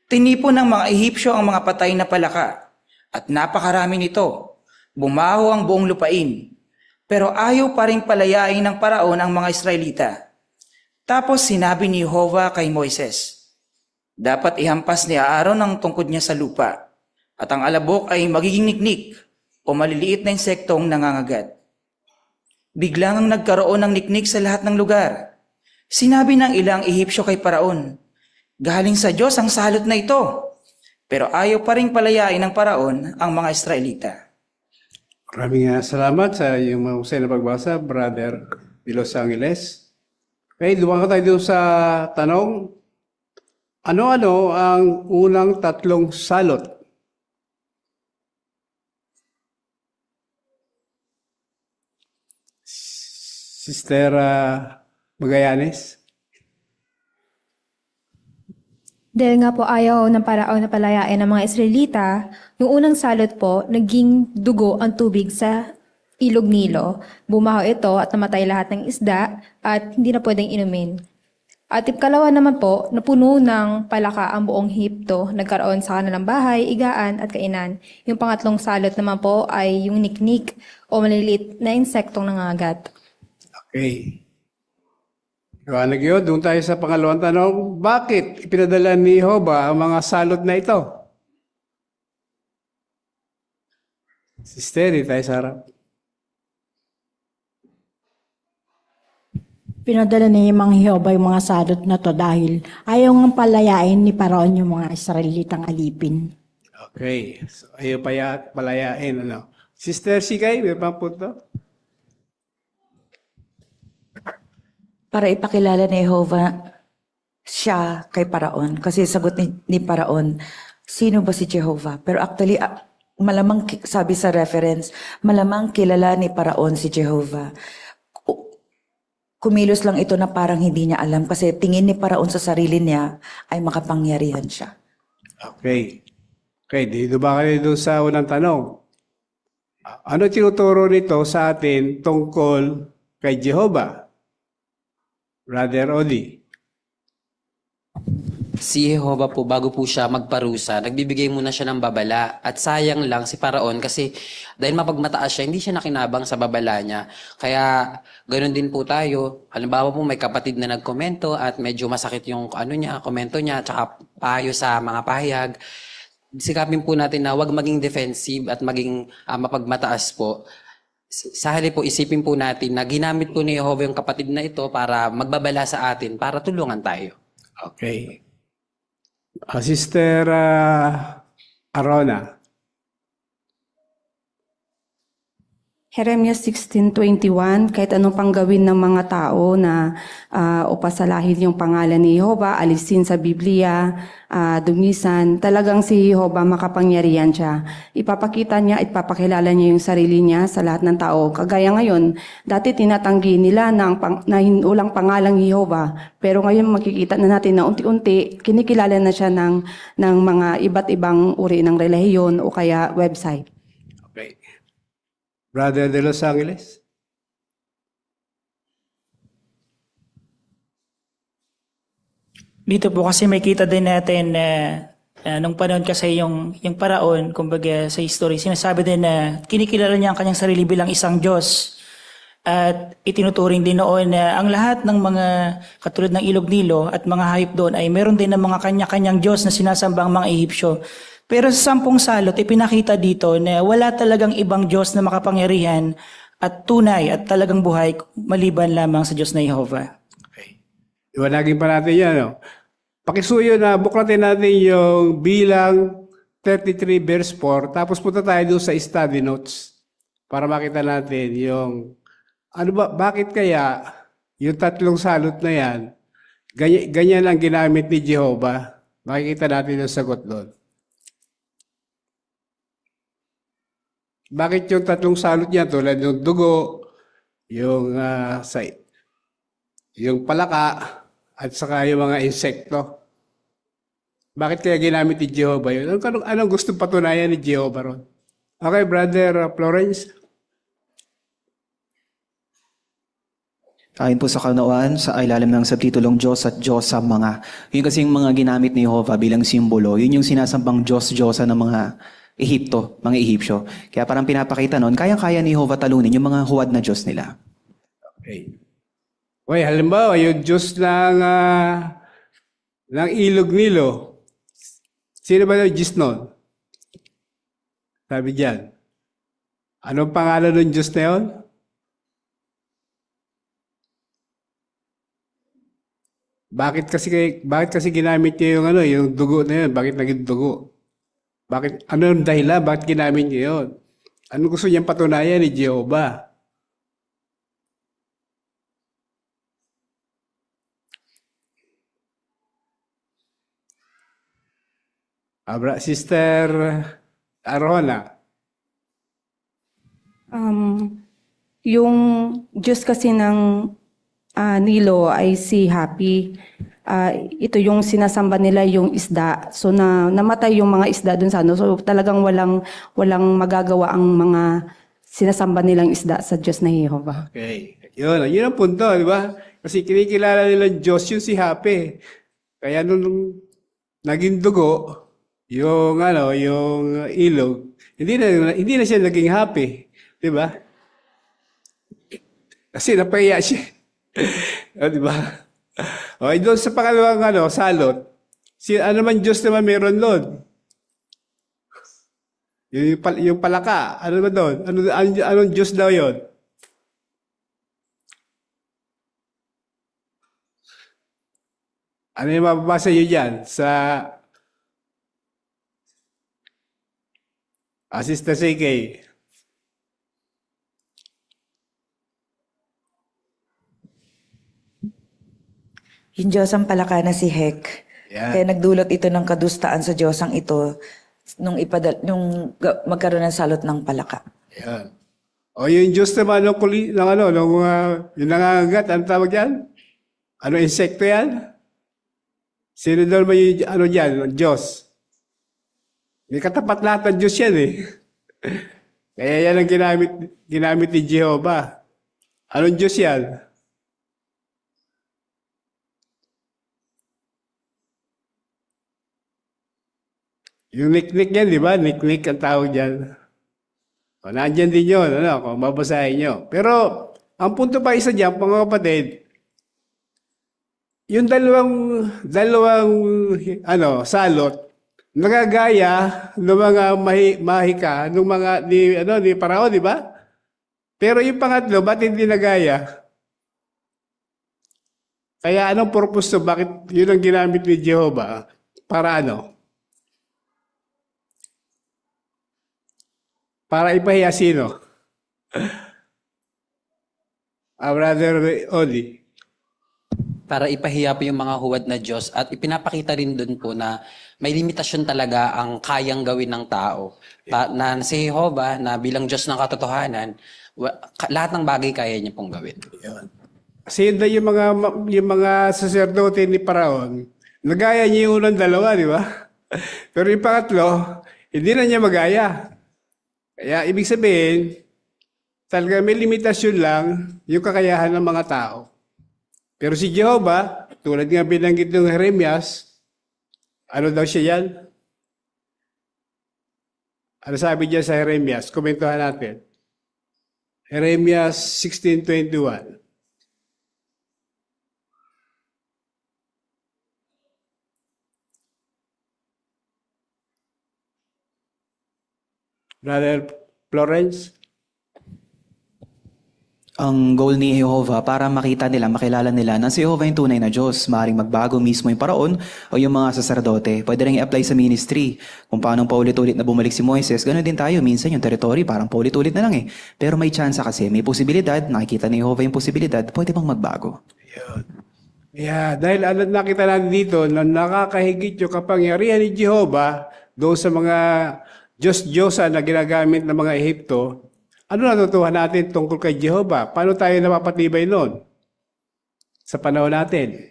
Tinipon ng mga Ehipsyo ang mga patay na palaka at napakarami nito. Bumaho ang buong lupain. Pero ayaw pa rin palayain ng Paraon ang mga Israelita. Tapos sinabi ni Jehovah kay Moises, dapat ihampas ni Aaron ang tungkod niya sa lupa at ang alabok ay magiging niknik o maliliit na insektong nangangagat. Biglang ang nagkaroon ng niknik sa lahat ng lugar. Sinabi ng ilang Ehipsyo kay Paraon, "Galing sa Diyos ang salot na ito." Pero ayaw pa rin palayain ng Paraon ang mga Israelita. Maraming salamat sa iyong mahusay na pagbasa, Brother de Los Angeles. Okay, dumaan ka tayo sa tanong. Ano-ano ang unang 3 salot? Sister Magallanes? Dahil nga po ayaw ng Paraon na palayain ng mga Israelita, yung unang salot po, naging dugo ang tubig sa ilog Nilo. Bumaho ito at namatay lahat ng isda at hindi na pwedeng inumin. At ikalawa naman po, napuno ng palaka ang buong Ehipto, nagkaroon sa kanilang bahay, igaan at kainan. Yung pangatlong salot naman po ay yung niknik o maliliit na insektong nangagat. Okay. Iwanag yun, doon tayo sa pangalawang tanong. Bakit ipinadala ni Jehovah ang mga salot na ito? Sister, tayo sa harap. Pinadala ni Mang Jehovah yung mga salot na to dahil ayaw nga palayain ni Paraon yung mga Israelitang alipin. Okay. So, ayaw palayain. Ano? Sister Sikay, may pang punto? Para ipakilala ni Jehovah siya kay Paraon. Kasi sagot ni Paraon, sino ba si Jehovah? Pero actually, malamang, sabi sa reference, malamang kilala ni Paraon si Jehovah. Kumilos lang ito na parang hindi niya alam kasi tingin ni Paraon sa sarili niya ay makapangyarihan siya. Okay. Okay, dito ba kayo doon sa unang tanong? Ano tinuturo nito sa atin tungkol kay Jehovah? Brother Odi. Si Jehovah po, bago po siya magparusa, nagbibigay muna siya ng babala. At sayang lang si Paraon kasi dahil mapagmataas siya, hindi siya nakinabang sa babala niya. Kaya ganoon din po tayo. Halimbawa po may kapatid na nagkomento at medyo masakit yung komento niya, tsaka payo sa mga pahayag. Sikapin po natin na wag maging defensive at maging mapagmataas po. Sa halip po, isipin po natin na ginamit po ni Jehovah yung kapatid na ito para magbabala sa atin, para tulungan tayo. Okay. Sister Arona. Jeremias 16:21, kahit anong pang gawin ng mga tao na o pasalahin yung pangalan ni Jehovah, alisin sa Biblia, dumisan, talagang si Jehovah makapangyarihan siya. Ipapakita niya, ipapakilala niya yung sarili niya sa lahat ng tao. Kagaya ngayon, dati tinatanggi nila na walang pangalang Jehovah, pero ngayon makikita na natin na unti-unti kinikilala na siya ng mga iba't ibang uri ng relihiyon o kaya website. Okay. Brother de Los Angeles. Dito po kasi may kita din natin na nung panahon kasi yung paraon, kumbaga sa history, sinasabi din na kinikilala niya ang kanyang sarili bilang isang Diyos. At itinuturing din noon na ang lahat ng mga katulad ng Ilog Nilo at mga hayop doon ay meron din ng mga kanya-kanyang Diyos na sinasambang mga Ehipsyo. Pero sa 10 salot, ipinakita dito na wala talagang ibang Diyos na makapangyarihan at tunay at talagang buhay maliban lamang sa Diyos na Jehovah. Iwanagin pa natin yan. No? Pakisuyo na buklatin natin yung bilang 33 verse 4, tapos punta tayo doon sa study notes para makita natin yung bakit kaya yung 3 salot na yan, ganyan ang ginamit ni Jehovah. Makikita natin yung sagot doon. Bakit yung 3 salot niya tulad ng dugo, yung palaka, at saka yung mga insekto? Bakit kaya ginamit ni Jehovah yun? Anong gusto patunayan ni Jehovah ron? Okay, Brother Florence. Ayon po sa kaunawaan, sa ilalim ng subtitulong Diyos at Diyos sa mga. Yun kasi yung mga ginamit ni Jehovah bilang simbolo. Yun yung sinasambang Diyos-Diyosa ng mga Ehipto, mga Ehipsyo. Kaya parang pinapakita noon, kayang-kaya ni Jehovah talunin yung mga huwad na Diyos nila. Okay. Okay, halimbawa, yung Diyos ng Ilog Nilo. Sino ba yung Diyos noon? Sabi diyan. Anong pangalan ng Diyos na yun? Bakit kasi ginamit niya yung dugo na yun? Bakit naging dugo? Bakit, ano yung dahilan? Bakit ginamit niya yun? Ano gusto niyang patunayan ni Jehovah? Sister Arona. Yung Diyos kasi ng Nilo ay si Happy. Ito yung sinasamba nila yung isda. So namatay yung mga isda dun sa ano. So talagang walang magagawa ang mga sinasamba nilang isda sa Diyos na Jehovah. Okay. Yun ang punto, di ba? Kasi kinikilala nilang Diyos yung si Happy. Kaya nung naging dugo, yung ilog, hindi na siya naging happy, di ba? Kasi napahiya siya. Di ba? Okay, doon sa pangalawang salot, ano man Diyos naman meron doon? Yung palaka, ano ba doon? Anong Diyos daw yun? Ano yung mababasa nyo dyan sa Sister CK? Yung Diyos ang palaka na si Hek. Yeah. Kaya nagdulot ito ng kadustaan sa Diyosang ito nung magkaroon ng salot ng palaka. Yan. O yung Diyos naman yung nangangagat, ano tawag yan? Ano insekto yan? Sino doon ba yung dyan? Diyos. May katapat lahat ng Diyos yan eh. Kaya yan ang ginamit ni Jehovah. Anong Diyos yan? Yung niknik yan, di ba? Niknik ang tawag dyan. O, nandyan din yun, kung babasahin nyo. Pero, ang punto pa isa dyan, mga kapatid, yung dalawang salot, nagagaya ng mga mahika, ng mga, ni Parao, di ba? Pero yung pangatlo, ba't hindi nagaya? Kaya anong purpose to? Bakit yun ang ginamit ni Jehovah? Para ano? Para ipahiya sino? Brother Odi. Para ipahiya po yung mga huwad na Diyos at ipinapakita rin doon po na may limitasyon talaga ang kayang gawin ng tao. Na si Jehovah na bilang Diyos ng katotohanan, lahat ng bagay kaya niya pong gawin. Kasi yun na yung mga saserdote ni Paraon, nagaya niya yung unang dalawa, di ba? Pero yung pangatlo, hindi na niya magaya. Kaya ibig sabihin, talaga may limitasyon lang yung kakayahan ng mga tao. Pero si Jehovah, tulad nga binanggit ng Jeremias, ano daw siya yan? Ano sabi niya sa Jeremias? Komentuhan natin. Jeremias 16:21. Brother Florence? Ang goal ni Jehovah para makita nila, makilala nila na si Jehovah yung tunay na Diyos. Maaaring magbago mismo yung paraon o yung mga saserdote. Pwede rin i-apply sa ministry. Kung paano paulit-ulit na bumalik si Moises, ganoon din tayo. Minsan yung territory parang paulit-ulit na lang eh. Pero may chance kasi, may posibilidad, nakikita ni Jehovah yung posibilidad, pwede bang magbago. Yeah, dahil nakita natin dito na nakakahigit yung kapangyarihan ni Jehovah doon sa mga Diyos-Diyosa na ginagamit ng mga Ehipto. Ano natutuhan natin tungkol kay Jehovah? Paano tayo napapatibay noon sa panahon natin?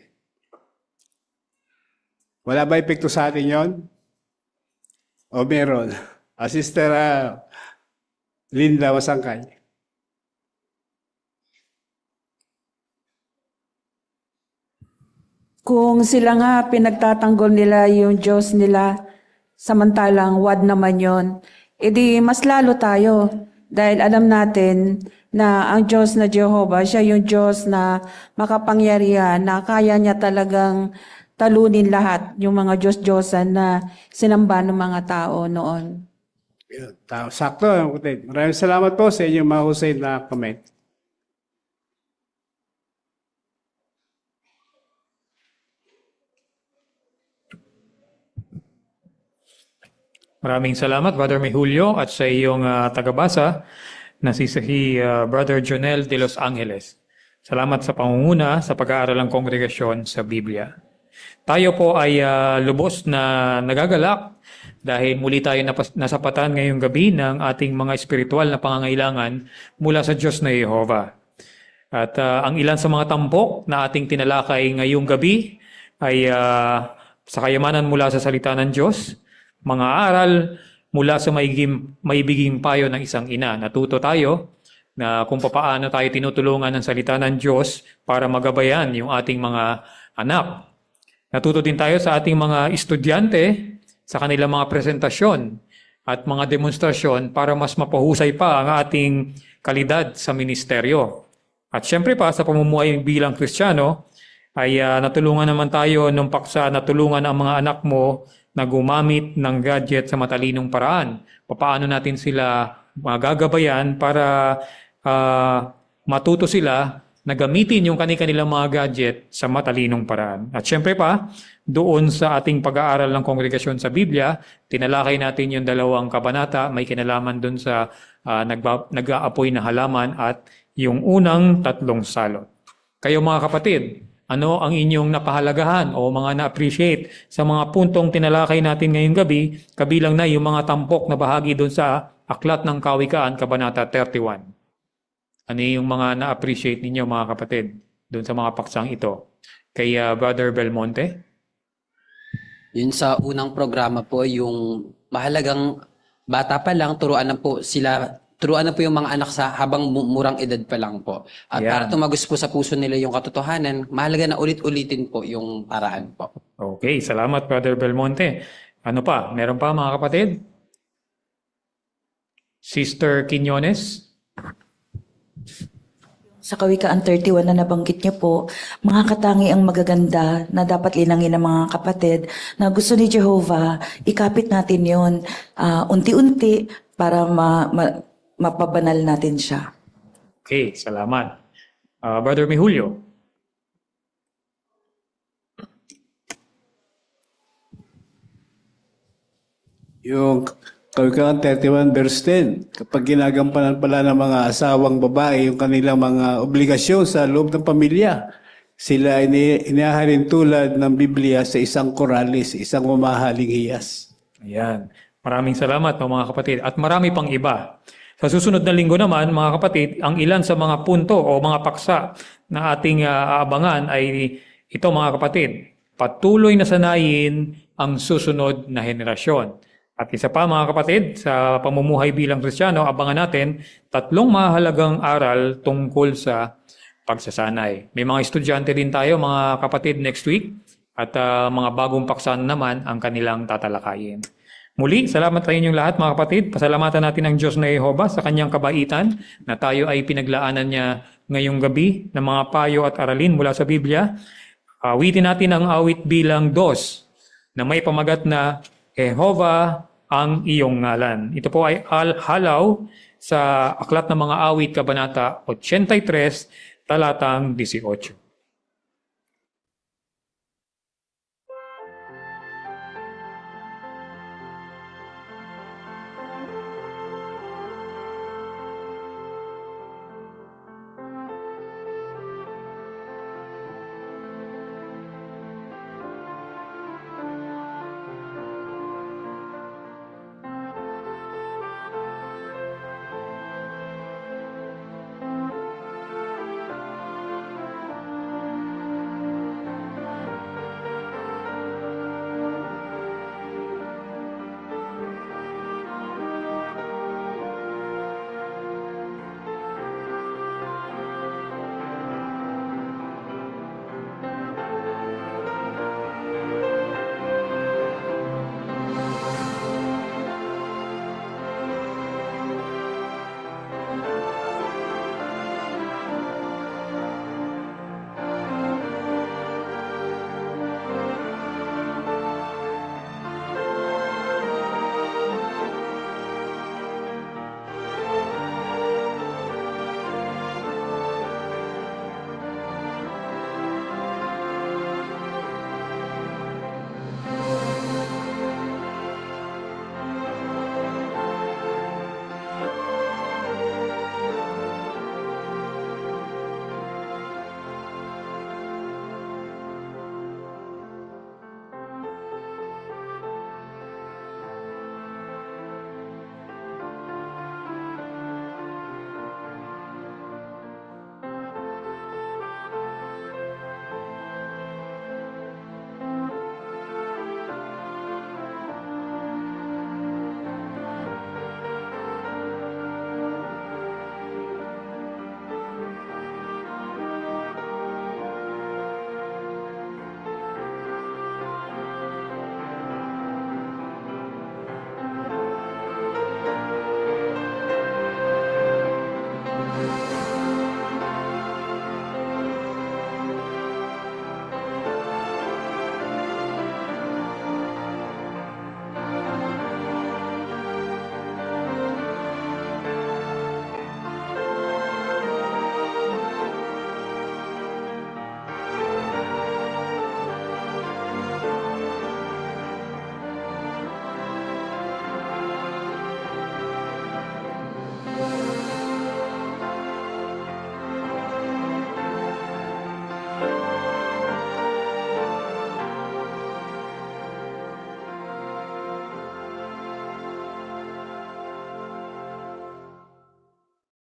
Wala ba epekto sa atin yon? O meron? Sister Linda Wasangkay. Kung sila nga pinagtatanggol nila yung Diyos nila, samantalang wad naman yon, edi mas lalo tayo. Dahil alam natin na ang Diyos na Jehovah, siya yung Diyos na makapangyarihan, na kaya niya talagang talunin lahat yung mga Diyos-Diyosan na sinamba ng mga tao noon. Sakto. Maraming salamat po sa inyong mahusay na comment. Maraming salamat, Brother Mejulio, at sa iyong tagabasa na si Brother Jonel de Los Angeles. Salamat sa pangunguna sa pag-aaral ng kongregasyon sa Biblia. Tayo po ay lubos na nagagalak dahil muli tayo nasapatan ngayong gabi ng ating mga espiritual na pangangailangan mula sa Diyos na Jehovah. At ang ilan sa mga tampok na ating tinalakay ngayong gabi ay sa kayamanan mula sa salita ng Diyos, mga aral mula sa maibiging payo ng isang ina. Natuto tayo na kung paano tayo tinutulungan ng salita ng Diyos para magabayan yung ating mga anak. Natuto din tayo sa ating mga estudyante sa kanilang mga presentasyon at mga demonstrasyon para mas mapahusay pa ang ating kalidad sa ministeryo. At syempre pa sa pamumuhay bilang Kristiyano ay natulungan naman tayo nung paksa natulungan ang mga anak mo na gumamit ng gadget sa matalinong paraan. Paano natin sila magagabayan para matuto sila na gamitin yung kanilang mga gadget sa matalinong paraan. At syempre pa, doon sa ating pag-aaral ng kongregasyon sa Biblia, tinalakay natin yung 2 kabanata, may kinalaman doon sa nag-aapoy na halaman at yung unang 3 salot. Kayo mga kapatid, ano ang inyong napahalagahan o mga na-appreciate sa mga puntong tinalakay natin ngayong gabi, kabilang na yung mga tampok na bahagi doon sa Aklat ng Kawikaan, Kabanata 31. Ano yung mga na-appreciate ninyo mga kapatid doon sa mga paksang ito? Kay Brother Belmonte? Yun sa unang programa po, yung mahalagang bata pa lang, turuan na po yung mga anak sa habang murang edad pa lang po. At para tumagos po sa puso nila yung katotohanan, mahalaga na ulit-ulitin po yung paraan po. Okay, salamat Brother Belmonte. Ano pa? Meron pa mga kapatid? Sister Quiñones? Sa Kawikaan 31 na nabanggit niyo po, mga katangi ang magaganda na dapat linangin ng mga kapatid na gusto ni Jehovah, ikapit natin yon unti-unti para mapabanal natin siya. Okay, salamat. Brother Mihulio. Yung Kawikaan 31 verse 10, kapag ginagampanan pala ng mga asawang babae yung kanilang mga obligasyon sa loob ng pamilya, sila inihahalin tulad ng Biblia sa isang koralis, isang mamahaling hiyas. Ayan. Maraming salamat mga kapatid. At marami pang iba. Sa susunod na linggo naman, mga kapatid, ang ilan sa mga punto o mga paksa na ating aabangan ay ito mga kapatid. Patuloy na sanayin ang susunod na henerasyon. At isa pa mga kapatid, sa pamumuhay bilang Kristiyano, abangan natin 3 mahalagang aral tungkol sa pagsasanay. May mga estudyante din tayo mga kapatid next week at mga bagong paksa naman ang kanilang tatalakayin. Muli, salamat sa inyong lahat mga kapatid. Pasalamatan natin ang Diyos na Jehova sa kanyang kabaitan na tayo ay pinaglaanan niya ngayong gabi ng mga payo at aralin mula sa Biblia. Awitin natin ang awit bilang 2 na may pamagat na Jehova ang iyong ngalan. Ito po ay halaw sa Aklat ng Mga Awit, Kabanata 83, talatang 18.